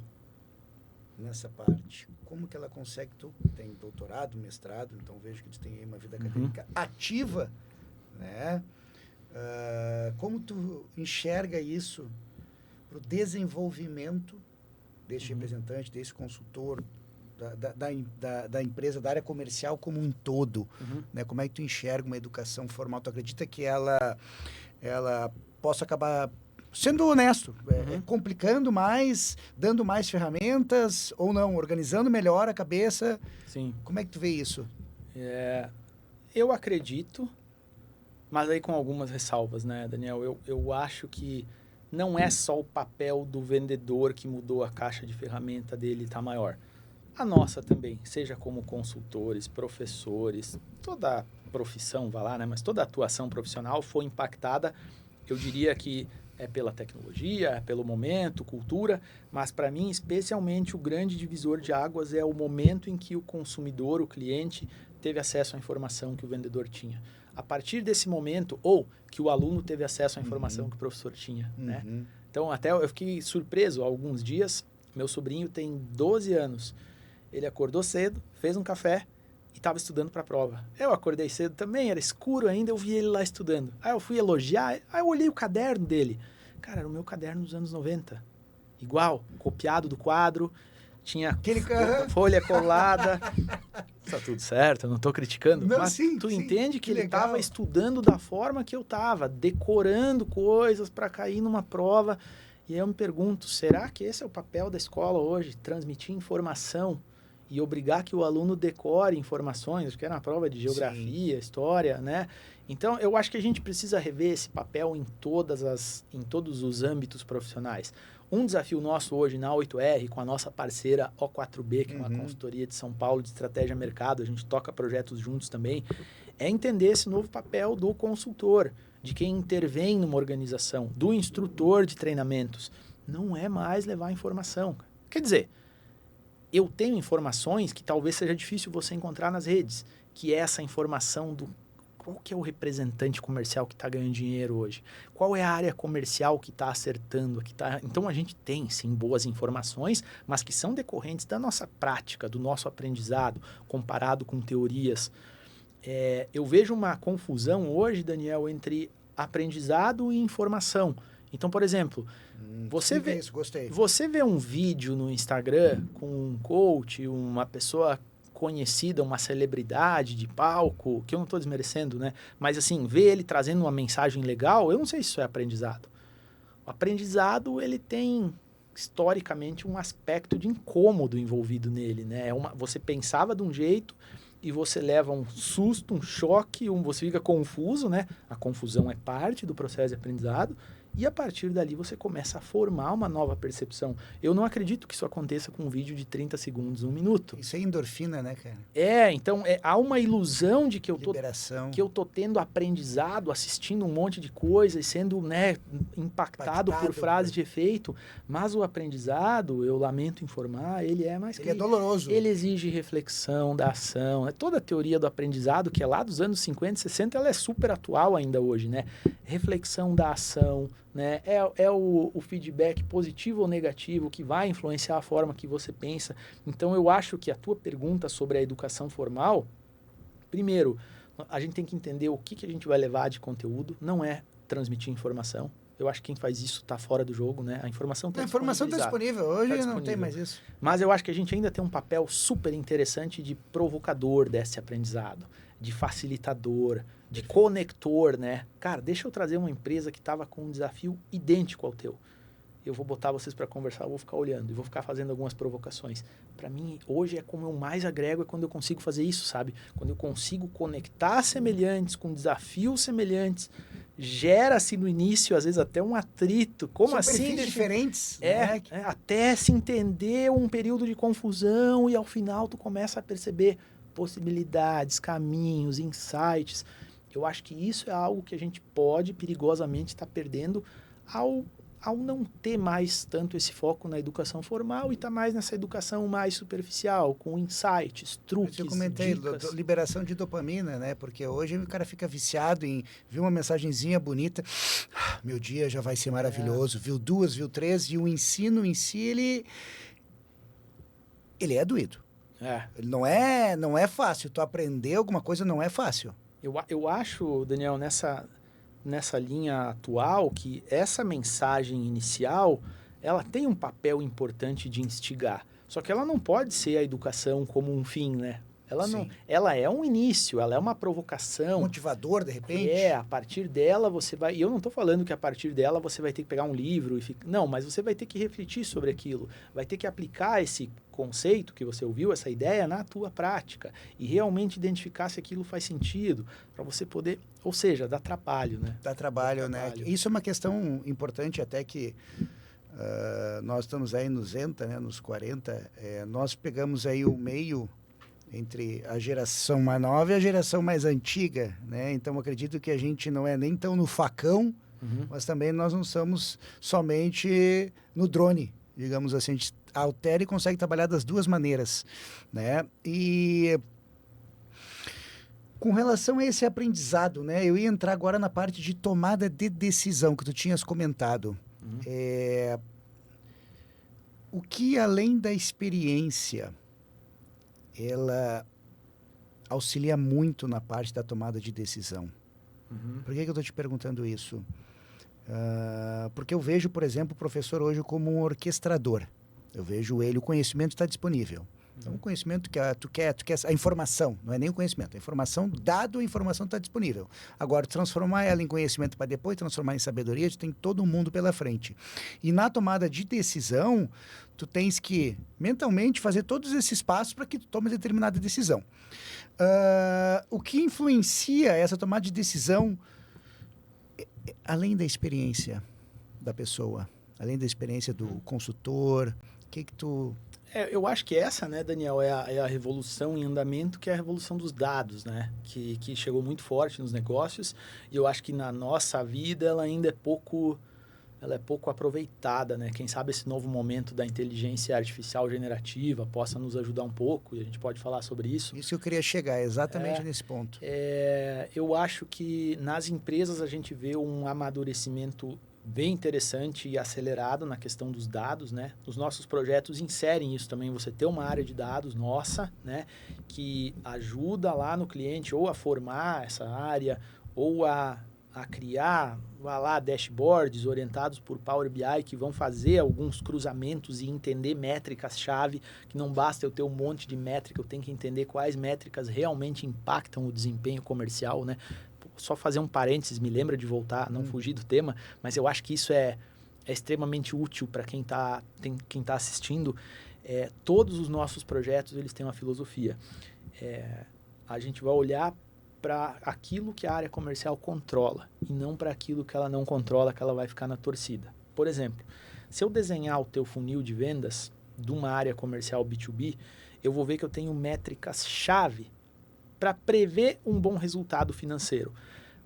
nessa parte? Como que ela consegue? Tu tem doutorado, mestrado, então vejo que tu tem aí uma vida acadêmica ativa, né? Como tu enxerga isso para o desenvolvimento deste representante, desse consultor, da empresa, da área comercial como um todo? Né? Como é que tu enxerga uma educação formal? Tu acredita que ela possa acabar sendo honesto, complicando mais, dando mais ferramentas ou não, organizando melhor a cabeça? Sim. Como é que tu vê isso? Eu acredito, mas aí com algumas ressalvas, né, Daniel? Eu acho que não é só o papel do vendedor que mudou a caixa de ferramenta dele tá maior. A nossa também, seja como consultores, professores, toda a profissão, vai lá, né? Mas toda a atuação profissional foi impactada, eu diria que é pela tecnologia, é pelo momento, cultura, mas para mim, especialmente, o grande divisor de águas é o momento em que o consumidor, o cliente, teve acesso à informação que o vendedor tinha. A partir desse momento, ou que o aluno teve acesso à informação que o professor tinha, né? Então, até eu fiquei surpreso há alguns dias, meu sobrinho tem 12 anos, Ele acordou cedo, fez um café e estava estudando para a prova. Eu acordei cedo também, era escuro ainda, eu vi ele lá estudando. Aí eu fui elogiar, aí eu olhei o caderno dele. Cara, era o meu caderno dos anos 90. Igual, copiado do quadro, tinha folha colada. Tá tudo certo, eu não tô criticando. Não, mas sim, tu sim, entende que ele legal. tava estudando da forma que eu tava, decorando coisas para cair numa prova. E aí eu me pergunto, será que esse é o papel da escola hoje? Transmitir informação e obrigar que o aluno decore informações, acho que era uma prova de geografia, história, né? Então, eu acho que a gente precisa rever esse papel em todos os âmbitos profissionais. Um desafio nosso hoje na 8R, com a nossa parceira O4B, que é uma consultoria de São Paulo de estratégia mercado, a gente toca projetos juntos também, é entender esse novo papel do consultor, de quem intervém numa organização, do instrutor de treinamentos. Não é mais levar informação. Quer dizer, eu tenho informações que talvez seja difícil você encontrar nas redes, que é essa informação do qual que é o representante comercial que está ganhando dinheiro hoje? Qual é a área comercial que está acertando? Então, a gente tem, sim, boas informações, mas que são decorrentes da nossa prática, do nosso aprendizado, comparado com teorias. Eu vejo uma confusão hoje, Daniel, entre aprendizado e informação. Então, por exemplo, você vê um vídeo no Instagram com um coach, uma pessoa conhecida, uma celebridade de palco, que eu não estou desmerecendo, né? Mas assim, ver ele trazendo uma mensagem legal, eu não sei se isso é aprendizado. O aprendizado, ele tem, historicamente, um aspecto de incômodo envolvido nele, né? Você pensava de um jeito e você leva um susto, um choque, você fica confuso, né? A confusão é parte do processo de aprendizado. E a partir dali você começa a formar uma nova percepção. Eu não acredito que isso aconteça com um vídeo de 30 segundos, 1 minuto. Isso é endorfina, né, cara? Então há uma ilusão de que eu tô tendo aprendizado, assistindo um monte de coisa e sendo, né, impactado por frases de efeito. Mas o aprendizado, eu lamento informar, ele é mais... Ele é doloroso. Ele exige reflexão da ação. Toda a teoria do aprendizado, que é lá dos anos 50 e 60, ela é super atual ainda hoje, né? Reflexão da ação, né? É o feedback positivo ou negativo que vai influenciar a forma que você pensa. Então, eu acho que a tua pergunta sobre a educação formal, primeiro, a gente tem que entender o que a gente vai levar de conteúdo, não é transmitir informação. Eu acho que quem faz isso está fora do jogo, né? A informação está disponível. Hoje não tem mais isso. Mas eu acho que a gente ainda tem um papel super interessante de provocador desse aprendizado, de facilitador, de conector, né? Cara, deixa eu trazer uma empresa que estava com um desafio idêntico ao teu. Eu vou botar vocês para conversar, eu vou ficar olhando e vou ficar fazendo algumas provocações. Para mim, hoje é como eu mais agrego, é quando eu consigo fazer isso, sabe? Quando eu consigo conectar semelhantes com desafios semelhantes, gera-se no início, às vezes, até um atrito. Como assim? Diferentes. Né? Até se entender um período de confusão e, ao final, tu começa a perceber possibilidades, caminhos, insights. Eu acho que isso é algo que a gente pode, perigosamente, estar perdendo ao não ter mais tanto esse foco na educação formal e estar mais nessa educação mais superficial, com insights, truques, eu comentei, dicas. Liberação de dopamina, né? Porque hoje o cara fica viciado em ver uma mensagenzinha bonita, meu dia já vai ser maravilhoso, viu 2, viu 3, e o ensino em si, ele é doído. Ele não é fácil, tu aprender alguma coisa não é fácil. Eu acho, Daniel, nessa linha atual, que essa mensagem inicial, ela tem um papel importante de instigar. Só que ela não pode ser a educação como um fim, né? Ela é um início, ela é uma provocação. Motivador, de repente. A partir dela você vai... E eu não estou falando que a partir dela você vai ter que pegar um livro e não, mas você vai ter que refletir sobre aquilo. Vai ter que aplicar esse conceito que você ouviu, essa ideia, na tua prática. E realmente identificar se aquilo faz sentido, para você poder... Ou seja, dá trabalho, né? Dá trabalho, né? Isso é uma questão importante até que... nós estamos aí nos 90, né, nos 40, nós pegamos aí o meio entre a geração mais nova e a geração mais antiga, né? Então, acredito que a gente não é nem tão no facão, mas também nós não somos somente no drone, digamos assim. A gente altera e consegue trabalhar das duas maneiras, né? E com relação a esse aprendizado, né? Eu ia entrar agora na parte de tomada de decisão que tu tinhas comentado. O que, além da experiência, ela auxilia muito na parte da tomada de decisão. Por que eu estou te perguntando isso? Porque eu vejo, por exemplo, o professor hoje como um orquestrador. Eu vejo ele, o conhecimento está disponível. Então, o conhecimento que tu quer, a informação, não é nem o conhecimento, a informação, dado a informação está disponível. Agora, transformar ela em conhecimento para depois transformar em sabedoria, tu tem todo mundo pela frente. E na tomada de decisão, tu tens que, mentalmente, fazer todos esses passos para que tu tome determinada decisão. O que influencia essa tomada de decisão, além da experiência da pessoa, além da experiência do consultor, o que tu... Eu acho que essa, né, Daniel, é a revolução em andamento, que é a revolução dos dados, né? Que chegou muito forte nos negócios, e eu acho que na nossa vida ela ainda é pouco aproveitada, né? Quem sabe esse novo momento da inteligência artificial generativa possa nos ajudar um pouco, e a gente pode falar sobre isso. Isso eu queria chegar exatamente nesse ponto. Eu acho que nas empresas a gente vê um amadurecimento bem interessante e acelerado na questão dos dados, né? Os nossos projetos inserem isso também, você ter uma área de dados nossa, né? Que ajuda lá no cliente ou a formar essa área ou a criar lá dashboards orientados por Power BI que vão fazer alguns cruzamentos e entender métricas-chave, que não basta eu ter um monte de métrica, eu tenho que entender quais métricas realmente impactam o desempenho comercial, né? Só fazer um parênteses, me lembra de voltar, não fugir do tema, mas eu acho que isso é extremamente útil para quem tá assistindo. Todos os nossos projetos, eles têm uma filosofia. A gente vai olhar para aquilo que a área comercial controla e não para aquilo que ela não controla, que ela vai ficar na torcida. Por exemplo, se eu desenhar o teu funil de vendas de uma área comercial B2B, eu vou ver que eu tenho métricas-chave para prever um bom resultado financeiro.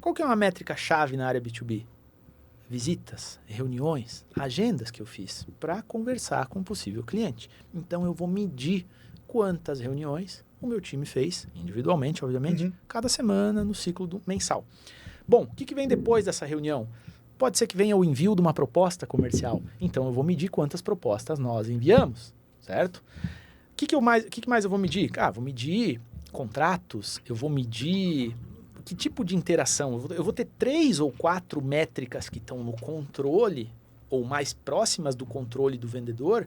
Qual que é uma métrica-chave na área B2B? Visitas, reuniões, agendas que eu fiz para conversar com um possível cliente. Então, eu vou medir quantas reuniões o meu time fez, individualmente, obviamente, cada semana no ciclo mensal. Bom, o que vem depois dessa reunião? Pode ser que venha o envio de uma proposta comercial. Então, eu vou medir quantas propostas nós enviamos, certo? O que mais eu vou medir? Vou medir contratos, eu vou medir que tipo de interação. Eu vou ter 3 ou 4 métricas que estão no controle ou mais próximas do controle do vendedor,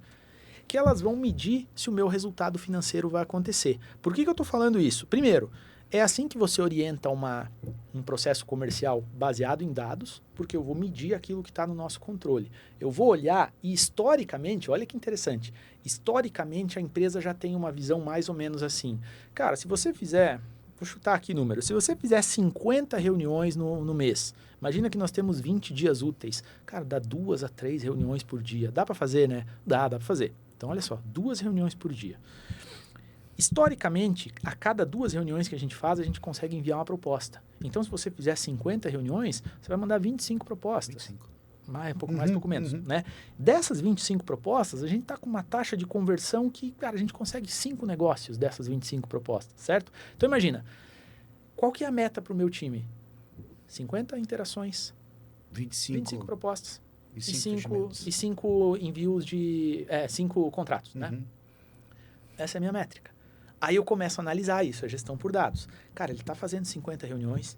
que elas vão medir se o meu resultado financeiro vai acontecer. Por que eu estou falando isso? Primeiro, é assim que você orienta um processo comercial baseado em dados, porque eu vou medir aquilo que está no nosso controle. Eu vou olhar e historicamente, olha que interessante, historicamente a empresa já tem uma visão mais ou menos assim. Cara, se você fizer, vou chutar aqui número, se você fizer 50 reuniões no mês, imagina que nós temos 20 dias úteis, cara, dá 2 a 3 reuniões por dia. Dá para fazer, né? Dá para fazer. Então, olha só, 2 reuniões por dia. Historicamente, a cada 2 reuniões que a gente faz, a gente consegue enviar uma proposta. Então, se você fizer 50 reuniões, você vai mandar 25 propostas. 25. Um pouco mais, pouco menos, né? Dessas 25 propostas, a gente está com uma taxa de conversão que, cara, a gente consegue 5 negócios dessas 25 propostas, certo? Então, imagina, qual que é a meta para o meu time? 50 interações, 25 propostas e 5 envios de... 5 contratos, né? Essa é a minha métrica. Aí eu começo a analisar isso, a gestão por dados. Cara, ele está fazendo 50 reuniões,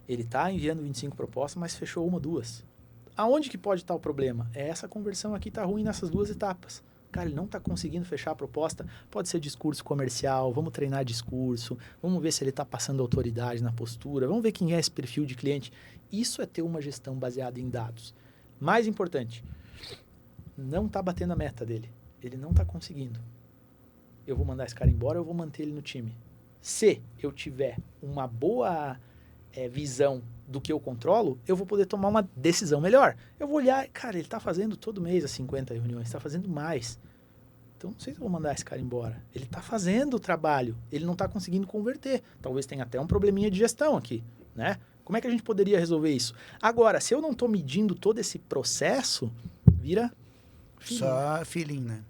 ele está enviando 25 propostas, mas fechou 1 ou 2. Aonde que pode estar o problema? Essa conversão aqui está ruim nessas 2 etapas. Cara, ele não está conseguindo fechar a proposta. Pode ser discurso comercial, vamos treinar discurso, vamos ver se ele está passando autoridade na postura, vamos ver quem é esse perfil de cliente. Isso é ter uma gestão baseada em dados. Mais importante, não está batendo a meta dele. Ele não está conseguindo. Eu vou mandar esse cara embora, eu vou manter ele no time. Se eu tiver uma boa visão do que eu controlo, eu vou poder tomar uma decisão melhor. Eu vou olhar, cara, ele está fazendo todo mês as 50 reuniões, está fazendo mais. Então, não sei se eu vou mandar esse cara embora. Ele está fazendo o trabalho, ele não está conseguindo converter. Talvez tenha até um probleminha de gestão aqui, né? Como é que a gente poderia resolver isso? Agora, se eu não estou medindo todo esse processo, vira feeling. Só feeling, né?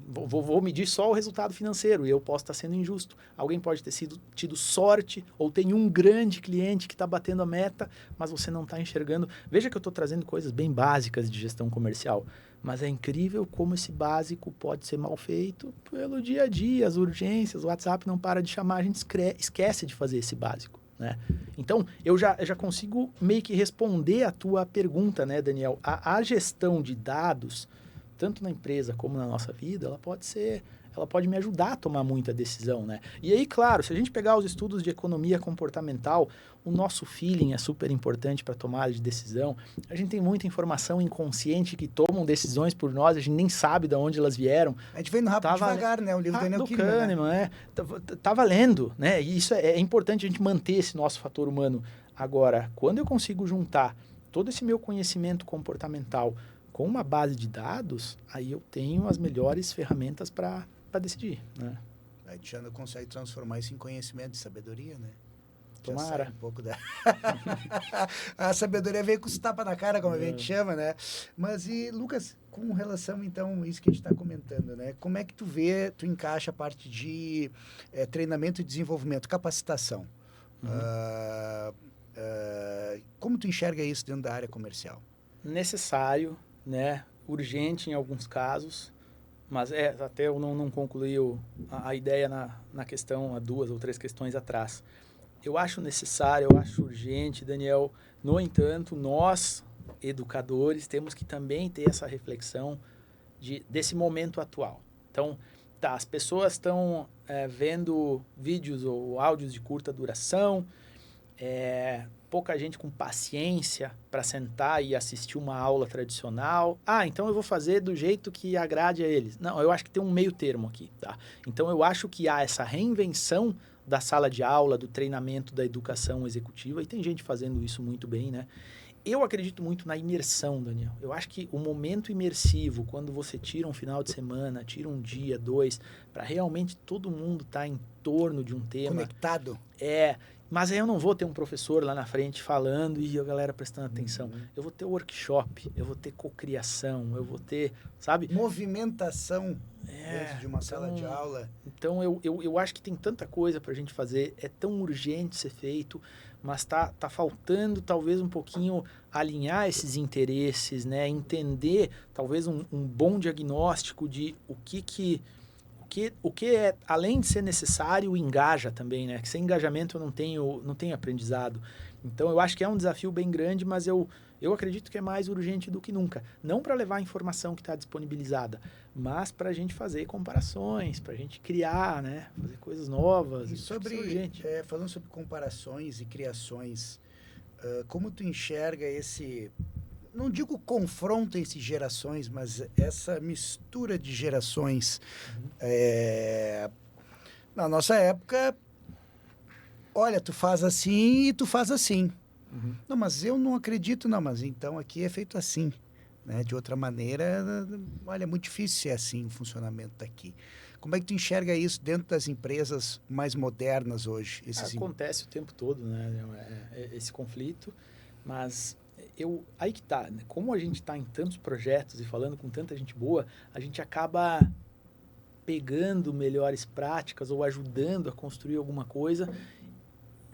Vou medir só o resultado financeiro e eu posso estar sendo injusto. Alguém pode ter tido sorte ou tem um grande cliente que está batendo a meta, mas você não está enxergando. Veja que eu estou trazendo coisas bem básicas de gestão comercial. Mas é incrível como esse básico pode ser mal feito pelo dia a dia, as urgências, o WhatsApp não para de chamar, a gente esquece de fazer esse básico, né? Então, eu já consigo meio que responder a tua pergunta, né, Daniel? A gestão de dados, tanto na empresa como na nossa vida, ela pode me ajudar a tomar muita decisão, né? E aí, claro, se a gente pegar os estudos de economia comportamental, o nosso feeling é super importante para tomada de decisão. A gente tem muita informação inconsciente que tomam decisões por nós, a gente nem sabe de onde elas vieram. A gente vem no Rápido Devagar, né? O livro do Daniel Kahneman, né? Tá valendo, né? E isso é importante a gente manter esse nosso fator humano. Agora, quando eu consigo juntar todo esse meu conhecimento comportamental com uma base de dados, aí eu tenho as melhores ferramentas para decidir, né? A gente já consegue transformar isso em conhecimento e sabedoria, né? Tomara. Um pouco da... A sabedoria veio com os tapas na cara, como a gente chama, né? Mas e, Lucas, com relação, então, isso que a gente está comentando, né? Como é que tu encaixa a parte de treinamento e desenvolvimento, capacitação? Como tu enxerga isso dentro da área comercial? Necessário, né? Urgente em alguns casos, mas até eu não concluí a ideia na questão, há 2 ou 3 questões atrás. Eu acho necessário, eu acho urgente, Daniel. No entanto, nós, educadores, temos que também ter essa reflexão desse momento atual. Então, as pessoas estão vendo vídeos ou áudios de curta duração, pouca gente com paciência para sentar e assistir uma aula tradicional. Então eu vou fazer do jeito que agrade a eles. Não, eu acho que tem um meio termo aqui, tá? Então eu acho que há essa reinvenção da sala de aula, do treinamento, da educação executiva, e tem gente fazendo isso muito bem, né? Eu acredito muito na imersão, Daniel. Eu acho que o momento imersivo, quando você tira um final de semana, tira um dia, 2, para realmente todo mundo estar em torno de um tema. Conectado. Mas aí eu não vou ter um professor lá na frente falando e a galera prestando atenção. Eu vou ter workshop, eu vou ter cocriação, eu vou ter, sabe? Movimentação dentro de uma sala de aula. Então, eu acho que tem tanta coisa para a gente fazer, é tão urgente ser feito, mas tá faltando talvez um pouquinho alinhar esses interesses, né? Entender talvez um bom diagnóstico de o que é, além de ser necessário, engaja também, né? Que sem engajamento eu não tenho aprendizado. Então, eu acho que é um desafio bem grande, mas eu acredito que é mais urgente do que nunca. Não para levar a informação que está disponibilizada, mas para a gente fazer comparações, para a gente criar, né? Fazer coisas novas. E falando sobre comparações e criações, como tu enxerga esse... Não digo confronto entre gerações, mas essa mistura de gerações. Na nossa época, olha, tu faz assim e tu faz assim. Não, mas eu não acredito, não, mas então aqui é feito assim. Né? De outra maneira, olha, é muito difícil ser assim o funcionamento daqui. Como é que tu enxerga isso dentro das empresas mais modernas hoje? Acontece o tempo todo, né? Esse conflito, mas... aí que tá, né? Como a gente está em tantos projetos e falando com tanta gente boa, a gente acaba pegando melhores práticas ou ajudando a construir alguma coisa.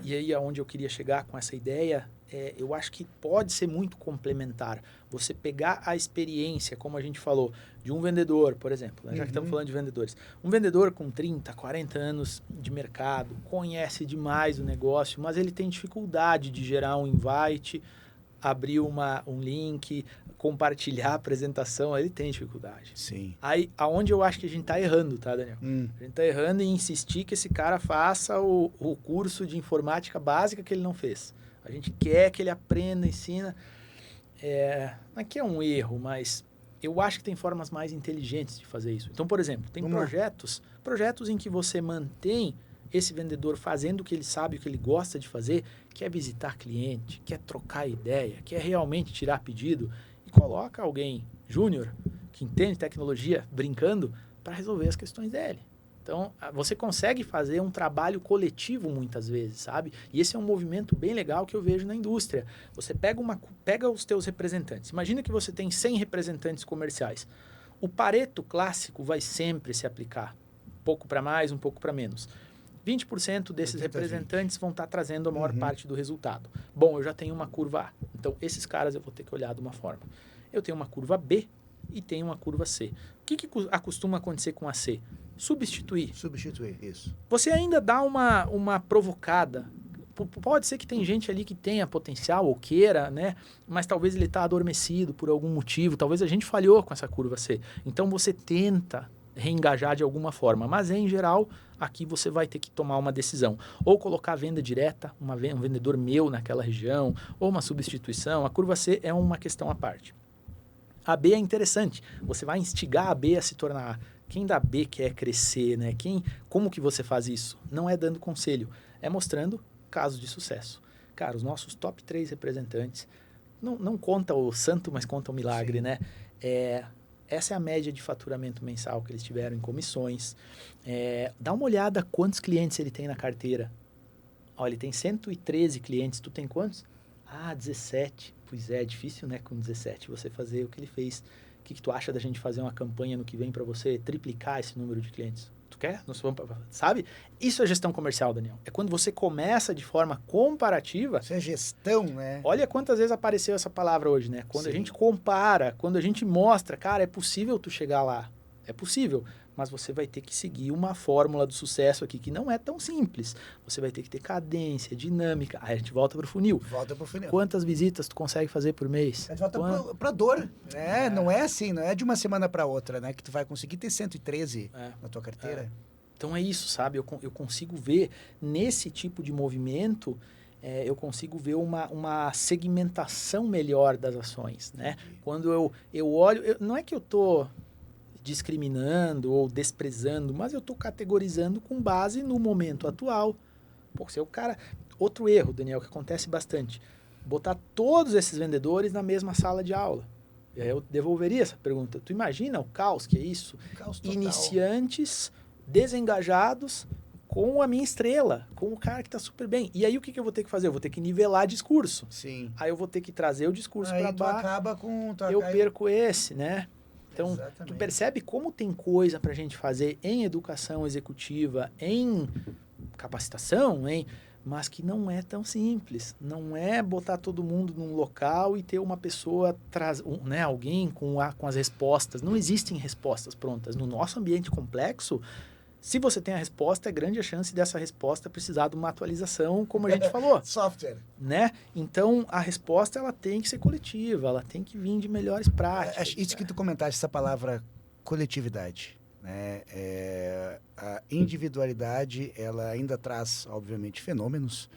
E aí, aonde eu queria chegar com essa ideia, eu acho que pode ser muito complementar. Você pegar a experiência, como a gente falou, de um vendedor, por exemplo, né? Já que estamos falando de vendedores. Um vendedor com 30, 40 anos de mercado, conhece demais o negócio, mas ele tem dificuldade de gerar um invite, abrir um link, compartilhar a apresentação, ele tem dificuldade. Sim. Aí, aonde eu acho que a gente está errando, tá, Daniel? A gente está errando em insistir que esse cara faça o curso de informática básica que ele não fez. A gente quer que ele aprenda, ensina. Aqui é um erro, mas eu acho que tem formas mais inteligentes de fazer isso. Então, por exemplo, tem projetos em que você mantém esse vendedor fazendo o que ele sabe, o que ele gosta de fazer, quer visitar cliente, quer trocar ideia, quer realmente tirar pedido, e coloca alguém júnior, que entende tecnologia, brincando, para resolver as questões dele. Então, você consegue fazer um trabalho coletivo muitas vezes, sabe? E esse é um movimento bem legal que eu vejo na indústria. Você pega os teus representantes. Imagina que você tem 100 representantes comerciais. O Pareto clássico vai sempre se aplicar. Um pouco para mais, um pouco para menos. 20% desses representantes vão estar trazendo a maior parte do resultado. Bom, eu já tenho uma curva A. Então, esses caras eu vou ter que olhar de uma forma. Eu tenho uma curva B, e tem uma curva C. O que acostuma acontecer com a C? Substituir. Substituir, isso. Você ainda dá uma provocada. Pode ser que tem gente ali que tenha potencial ou queira, né? Mas talvez ele está adormecido por algum motivo. Talvez a gente falhou com essa curva C. Então você tenta reengajar de alguma forma. Mas em geral, aqui você vai ter que tomar uma decisão. Ou colocar venda direta, um vendedor meu naquela região, ou uma substituição. A curva C é uma questão à parte. A B é interessante. Você vai instigar a B a se tornar A. Quem da B quer crescer, né? Como que você faz isso? Não é dando conselho, é mostrando casos de sucesso. Cara, os nossos top 3 representantes, não conta o santo, mas conta o milagre, Sim. né? Essa é a média de faturamento mensal que eles tiveram em comissões. Dá uma olhada quantos clientes ele tem na carteira. Olha, ele tem 113 clientes, tu tem quantos? 17. Pois é difícil, né, com 17 você fazer o que ele fez. O que tu acha da gente fazer uma campanha no que vem para você triplicar esse número de clientes? Tu quer? Sabe? Isso é gestão comercial, Daniel. É quando você começa de forma comparativa. Isso é gestão, né? Olha quantas vezes apareceu essa palavra hoje, né? Quando Sim. a gente compara, quando a gente mostra, cara, é possível tu chegar lá. É possível. Mas você vai ter que seguir uma fórmula do sucesso aqui que não é tão simples. Você vai ter que ter cadência, dinâmica. Aí a gente volta para o funil. Volta para o funil. Quantas visitas tu consegue fazer por mês? A gente volta para dor, né? Não é assim, não é de uma semana para outra, né? Que tu vai conseguir ter 113 na tua carteira. Então é isso, sabe? Eu consigo ver nesse tipo de movimento, eu consigo ver uma segmentação melhor das ações, né? Quando eu olho, não é que eu estou discriminando ou desprezando, mas eu estou categorizando com base no momento atual. Pô, se é o cara... Outro erro, Daniel, que acontece bastante, botar todos esses vendedores na mesma sala de aula. Eu devolveria essa pergunta. Tu imagina o caos que é isso? Caos total. Iniciantes desengajados com a minha estrela, com o cara que está super bem. E aí o que eu vou ter que fazer? Eu vou ter que nivelar discurso. Sim. Aí eu vou ter que trazer o discurso para baixo. Acaba com... Eu perco esse, né? Então, Exatamente. Tu percebe como tem coisa para a gente fazer em educação executiva, em capacitação, mas que não é tão simples. Não é botar todo mundo num local e ter uma pessoa, alguém com as respostas. Não existem respostas prontas. No nosso ambiente complexo, se você tem a resposta, é grande a chance dessa resposta precisar de uma atualização, como a gente falou. Software. Né? Então, a resposta ela tem que ser coletiva, ela tem que vir de melhores práticas. Isso que tu comentaste, essa palavra coletividade. Né? A individualidade, ela ainda traz, obviamente, fenômenos,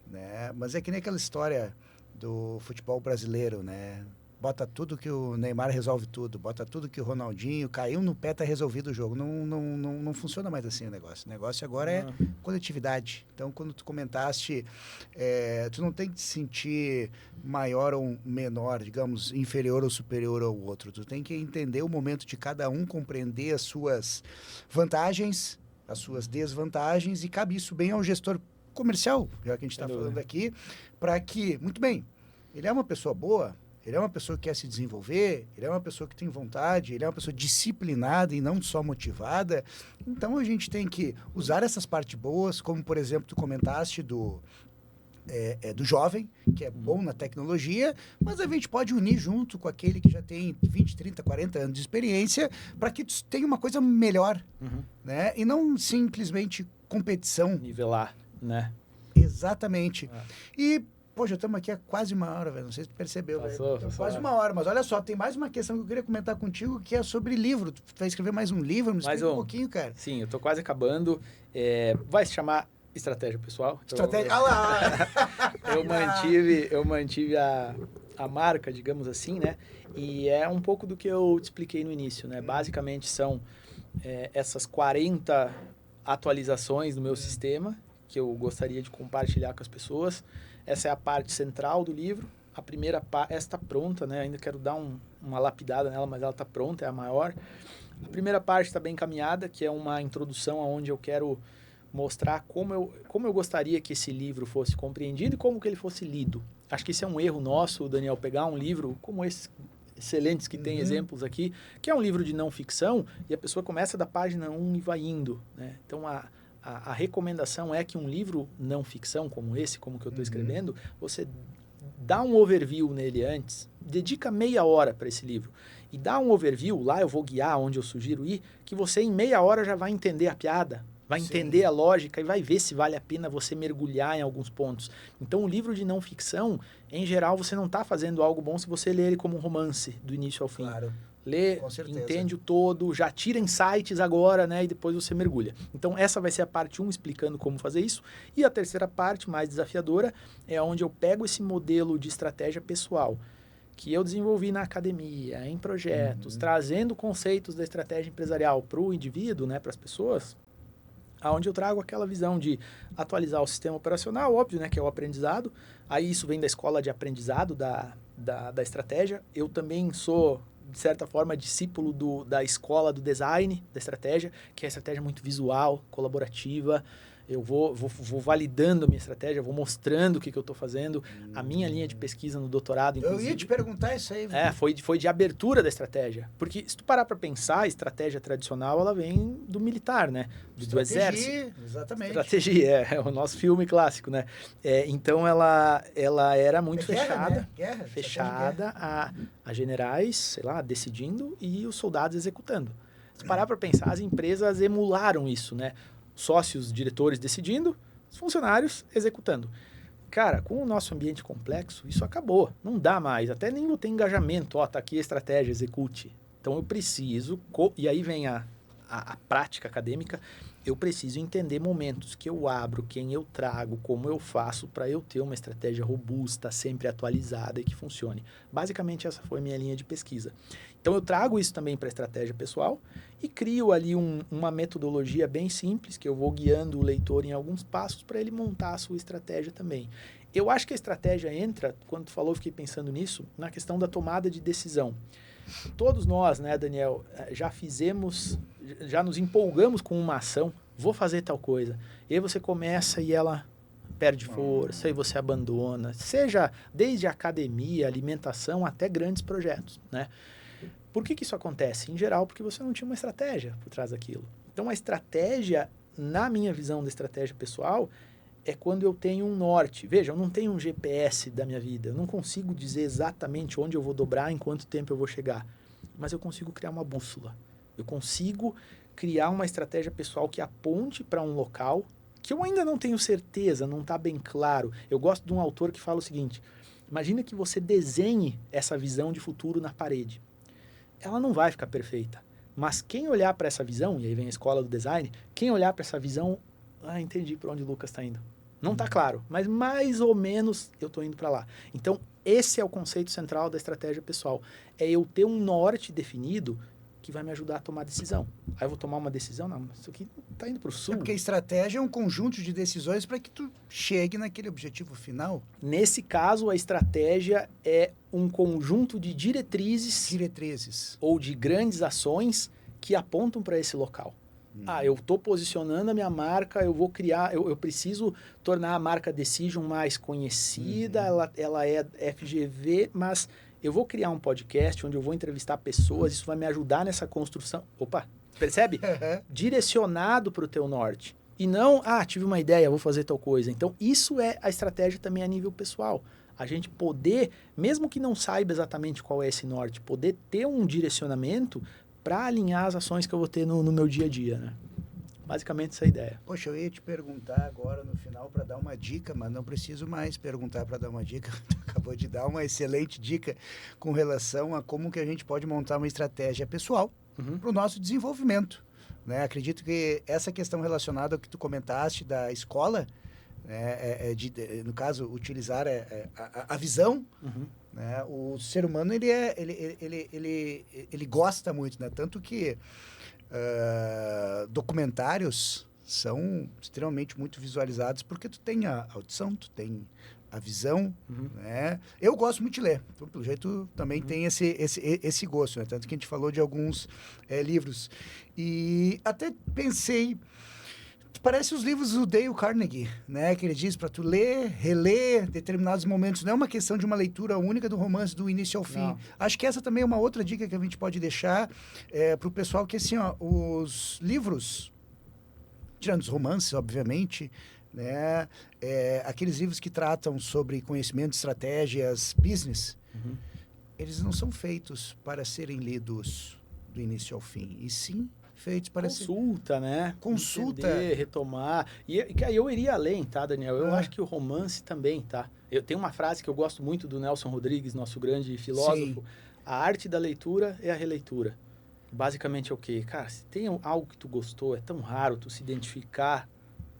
né? Mas é que nem aquela história do futebol brasileiro, né? Bota tudo que o Neymar resolve tudo, bota tudo que o Ronaldinho caiu no pé, tá resolvido o jogo. Não funciona mais assim o negócio. O negócio agora é coletividade. Então, quando tu comentaste, tu não tem que te sentir maior ou menor, digamos, inferior ou superior ao outro. Tu tem que entender o momento de cada um, compreender as suas vantagens, as suas desvantagens, e cabe isso bem ao gestor comercial, já que a gente está falando aqui, para que, muito bem, ele é uma pessoa boa, ele é uma pessoa que quer se desenvolver, ele é uma pessoa que tem vontade, ele é uma pessoa disciplinada e não só motivada. Então, a gente tem que usar essas partes boas, como, por exemplo, tu comentaste do jovem, que é bom na tecnologia, mas a gente pode unir junto com aquele que já tem 20, 30, 40 anos de experiência para que tu tenha uma coisa melhor, né? E não simplesmente competição. Nivelar, né? Exatamente. E... Pô, já estamos aqui há quase uma hora, velho. Não sei se tu percebeu, Passou quase uma hora. Mas olha só, tem mais uma questão que eu queria comentar contigo, que é sobre livro. Tu vai escrever mais um livro? Me explica um pouquinho, cara. Sim, eu tô quase acabando. Vai se chamar Estratégia Pessoal. Estratégia... Olha lá! Eu mantive a marca, digamos assim, né? E é um pouco do que eu te expliquei no início, né? Basicamente são essas 40 atualizações do meu sistema que eu gostaria de compartilhar com as pessoas. Essa é a parte central do livro. A primeira parte, essa está pronta, né? Ainda quero dar uma lapidada nela, mas ela está pronta, é a maior. A primeira parte está bem encaminhada, que é uma introdução onde eu quero mostrar como eu gostaria que esse livro fosse compreendido e como que ele fosse lido. Acho que esse é um erro nosso, Daniel, pegar um livro como esses excelentes que tem exemplos aqui, que é um livro de não ficção, e a pessoa começa da página 1 e vai indo, né? Então, a recomendação é que um livro não ficção como esse, como que eu estou escrevendo, você dá um overview nele antes, dedica meia hora para esse livro e dá um overview, lá eu vou guiar onde eu sugiro ir, que você em meia hora já vai entender a piada, vai entender a lógica e vai ver se vale a pena você mergulhar em alguns pontos. Então, o livro de não ficção, em geral, você não está fazendo algo bom se você lê ele como um romance, do início ao fim. Claro. Lê, entende o todo, já tira insights agora, né? E depois você mergulha. Então, essa vai ser a parte 1, explicando como fazer isso. E a terceira parte, mais desafiadora, é onde eu pego esse modelo de estratégia pessoal que eu desenvolvi na academia, em projetos, trazendo conceitos da estratégia empresarial para o indivíduo, né? Para as pessoas, aonde eu trago aquela visão de atualizar o sistema operacional, óbvio, né? Que é o aprendizado. Aí isso vem da escola de aprendizado da estratégia. Eu também sou, de certa forma, discípulo da escola do design da estratégia, que é a estratégia muito visual, colaborativa. Eu vou validando a minha estratégia, vou mostrando o que eu estou fazendo. A minha linha de pesquisa no doutorado, inclusive... Eu ia te perguntar isso aí. Foi de abertura da estratégia. Porque se tu parar para pensar, a estratégia tradicional, ela vem do militar, né? Do exército. Exatamente. Estratégia, é o nosso filme clássico, né? Então, ela era muito fechada. Guerra, né? Fechada a generais, sei lá, decidindo e os soldados executando. Se parar para pensar, as empresas emularam isso, né? Sócios, diretores decidindo, os funcionários executando. Cara, com o nosso ambiente complexo, isso acabou. Não dá mais. Até nem vou ter engajamento. Ó, tá aqui a estratégia, execute. Então, eu preciso... E aí vem a prática acadêmica. Eu preciso entender momentos que eu abro, quem eu trago, como eu faço para eu ter uma estratégia robusta, sempre atualizada e que funcione. Basicamente, essa foi a minha linha de pesquisa. Então, eu trago isso também para a estratégia pessoal e crio ali uma metodologia bem simples, que eu vou guiando o leitor em alguns passos para ele montar a sua estratégia também. Eu acho que a estratégia entra, quando tu falou, eu fiquei pensando nisso, na questão da tomada de decisão. Todos nós, né, Daniel, já nos empolgamos com uma ação, vou fazer tal coisa. E aí você começa e ela perde força, e você abandona. Seja desde a academia, alimentação, até grandes projetos, né? Por que isso acontece? Em geral, porque você não tinha uma estratégia por trás daquilo. Então, a estratégia, na minha visão da estratégia pessoal, é quando eu tenho um norte. Veja, eu não tenho um GPS da minha vida. Eu não consigo dizer exatamente onde eu vou dobrar, em quanto tempo eu vou chegar. Mas eu consigo criar uma bússola. Eu consigo criar uma estratégia pessoal que aponte para um local que eu ainda não tenho certeza, não está bem claro. Eu gosto de um autor que fala o seguinte: imagina que você desenhe essa visão de futuro na parede. Ela não vai ficar perfeita. Mas quem olhar para essa visão, e aí vem a escola do design, quem olhar para essa visão, entendi para onde o Lucas está indo. Não está claro, mas mais ou menos eu estou indo para lá. Então, esse é o conceito central da estratégia pessoal. É eu ter um norte definido que vai me ajudar a tomar decisão. Aí eu vou tomar uma decisão, não, mas isso aqui está indo para o sul. Porque a estratégia é um conjunto de decisões para que tu chegue naquele objetivo final. Nesse caso, a estratégia é um conjunto de diretrizes ou de grandes ações que apontam para esse local. Eu estou posicionando a minha marca, eu vou criar, eu preciso tornar a marca Decision mais conhecida, ela é FGV, mas eu vou criar um podcast onde eu vou entrevistar pessoas, isso vai me ajudar nessa construção. Opa, percebe? Direcionado para o teu norte. E não, tive uma ideia, vou fazer tal coisa. Então, isso é a estratégia também a nível pessoal. A gente poder, mesmo que não saiba exatamente qual é esse norte, poder ter um direcionamento para alinhar as ações que eu vou ter no meu dia a dia, né? Basicamente essa é a ideia. Poxa, eu ia te perguntar agora no final para dar uma dica, mas não preciso mais perguntar para dar uma dica. Tu acabou de dar uma excelente dica com relação a como que a gente pode montar uma estratégia pessoal para o nosso desenvolvimento, né? Acredito que essa questão relacionada ao que tu comentaste da escola, no caso, utilizar a visão, né? O ser humano ele gosta muito, né? Tanto que documentários são extremamente muito visualizados porque tu tem a audição, tu tem a visão, né? Eu gosto muito de ler, então, pelo jeito também tem esse gosto, né? Tanto que a gente falou de alguns livros. E até pensei, parece os livros do Dale Carnegie, né? Que ele diz para tu ler, reler determinados momentos. Não é uma questão de uma leitura única do romance do início ao fim. Não. Acho que essa também é uma outra dica que a gente pode deixar para o pessoal, que assim, os livros, tirando os romances, obviamente, né? Aqueles livros que tratam sobre conhecimento, estratégias, business, eles não são feitos para serem lidos do início ao fim, e sim feitos para Consulta, né? Consulta. Entender, retomar. E aí eu iria além, tá, Daniel? Eu acho que o romance também, tá? Eu tenho uma frase que eu gosto muito do Nelson Rodrigues, nosso grande filósofo. Sim. A arte da leitura é a releitura. Basicamente é o quê? Cara, se tem algo que tu gostou, é tão raro tu se identificar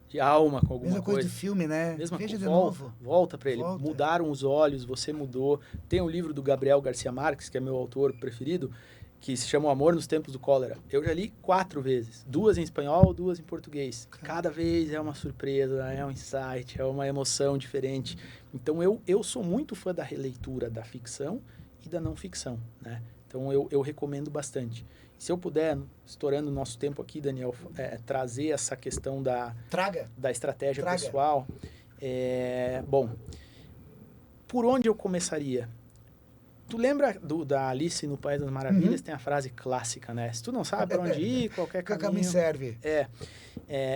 de alma com alguma coisa. Mesma coisa do filme, né? Mesma Veja coisa, de novo. Volta para ele. Mudaram os olhos, você mudou. Tem um livro do Gabriel Garcia Marques, que é meu autor preferido, que se chama O Amor nos Tempos do Cólera. Eu já li 4 vezes. 2 em espanhol, 2 em português. Cada vez é uma surpresa, é um insight, é uma emoção diferente. Então, eu sou muito fã da releitura da ficção e da não ficção, né? Então, eu recomendo bastante. Se eu puder, estourando o nosso tempo aqui, Daniel, trazer essa questão da estratégia pessoal. Bom, por onde eu começaria? Tu lembra da Alice no País das Maravilhas? Tem a frase clássica, né? Se tu não sabe para onde ir, qualquer caminho serve.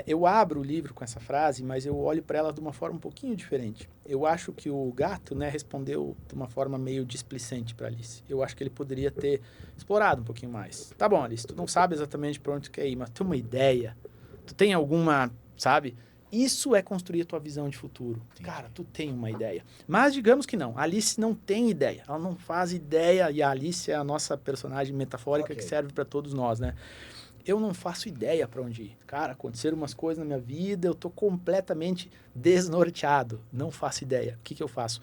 Eu abro o livro com essa frase, mas eu olho para ela de uma forma um pouquinho diferente. Eu acho que o gato, né, respondeu de uma forma meio displicente para Alice. Eu acho que ele poderia ter explorado um pouquinho mais. Tá bom, Alice, tu não sabe exatamente para onde tu quer ir, mas tu tem uma ideia? Tu tem alguma, sabe? Isso é construir a tua visão de futuro. Entendi. Cara, tu tem uma ideia. Mas digamos que não. A Alice não tem ideia. Ela não faz ideia. E a Alice é a nossa personagem metafórica que serve para todos nós, né? Eu não faço ideia para onde ir. Cara, aconteceram umas coisas na minha vida, eu tô completamente desnorteado. Não faço ideia. O que eu faço?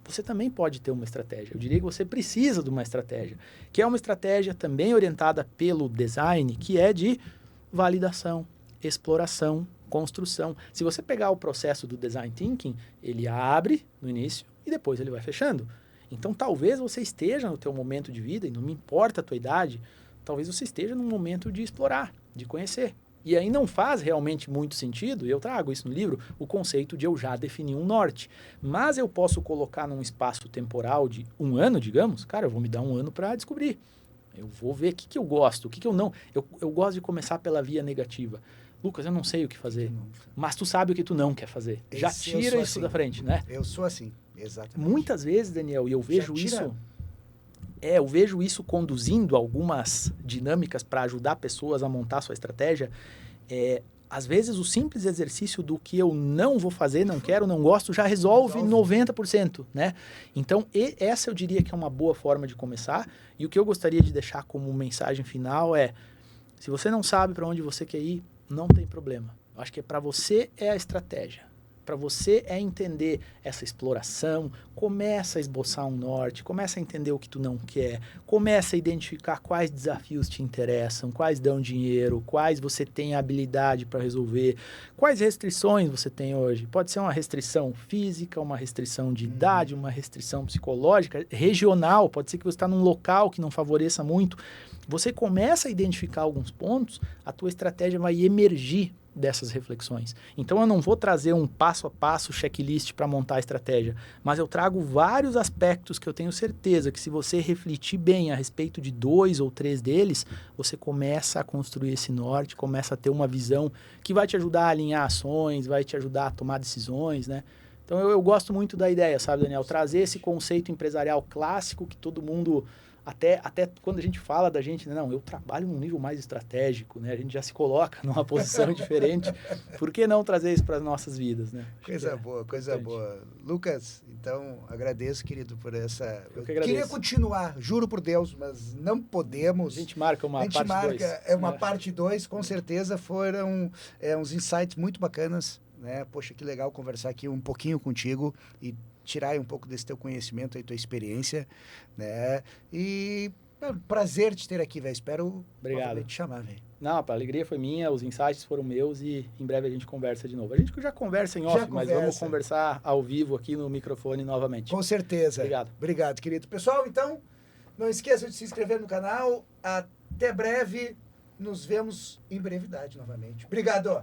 Você também pode ter uma estratégia. Eu diria que você precisa de uma estratégia. Que é uma estratégia também orientada pelo design, que é de validação, exploração, construção. Se você pegar o processo do design thinking, ele abre no início e depois ele vai fechando. Então, talvez você esteja no teu momento de vida, e não me importa a tua idade, talvez você esteja num momento de explorar, de conhecer. E aí não faz realmente muito sentido, eu trago isso no livro, o conceito de eu já definir um norte. Mas eu posso colocar num espaço temporal de 1 ano, digamos, cara, eu vou me dar 1 ano para descobrir. Eu vou ver o que eu gosto, o que eu não. Eu gosto de começar pela via negativa. Lucas, eu não sei o que fazer, mas tu sabe o que tu não quer fazer. Já tira isso da frente, né? Eu sou assim, exatamente. Muitas vezes, Daniel, e eu vejo isso... eu vejo isso conduzindo algumas dinâmicas para ajudar pessoas a montar sua estratégia. Às vezes, o simples exercício do que eu não vou fazer, não quero, não gosto, já resolve 90%, né? Então, essa eu diria que é uma boa forma de começar. E o que eu gostaria de deixar como mensagem final é: se você não sabe para onde você quer ir, não tem problema. Eu acho que para você é a estratégia. Para você é entender essa exploração, começa a esboçar um norte, começa a entender o que tu não quer, começa a identificar quais desafios te interessam, quais dão dinheiro, quais você tem habilidade para resolver, quais restrições você tem hoje. Pode ser uma restrição física, uma restrição de idade, uma restrição psicológica, regional, pode ser que você está num local que não favoreça muito. Você começa a identificar alguns pontos, a tua estratégia vai emergir dessas reflexões. Então, eu não vou trazer um passo a passo checklist para montar a estratégia, mas eu trago vários aspectos que eu tenho certeza que, se você refletir bem a respeito de 2 ou 3 deles, você começa a construir esse norte, começa a ter uma visão que vai te ajudar a alinhar ações, vai te ajudar a tomar decisões, né? Então, eu gosto muito da ideia, sabe, Daniel? Trazer esse conceito empresarial clássico que todo mundo... Até quando a gente fala da gente, né? Não, eu trabalho num nível mais estratégico, né? A gente já se coloca numa posição diferente. Por que não trazer isso para as nossas vidas, né? Coisa boa. Lucas, então, agradeço, querido, por essa... Eu que agradeço. Queria continuar, juro por Deus, mas não podemos. A gente marca uma parte 2. Uma parte 2, com certeza foram uns insights muito bacanas, né? Poxa, que legal conversar aqui um pouquinho contigo e tirar aí um pouco desse teu conhecimento e tua experiência, né? E é um prazer te ter aqui, velho. Espero te chamar, velho. Não, a alegria foi minha, os insights foram meus e em breve a gente conversa de novo. A gente já conversa em off, mas vamos conversar ao vivo aqui no microfone novamente. Com certeza. Obrigado, querido. Pessoal, então, não esqueçam de se inscrever no canal. Até breve. Nos vemos em brevidade novamente. Obrigado.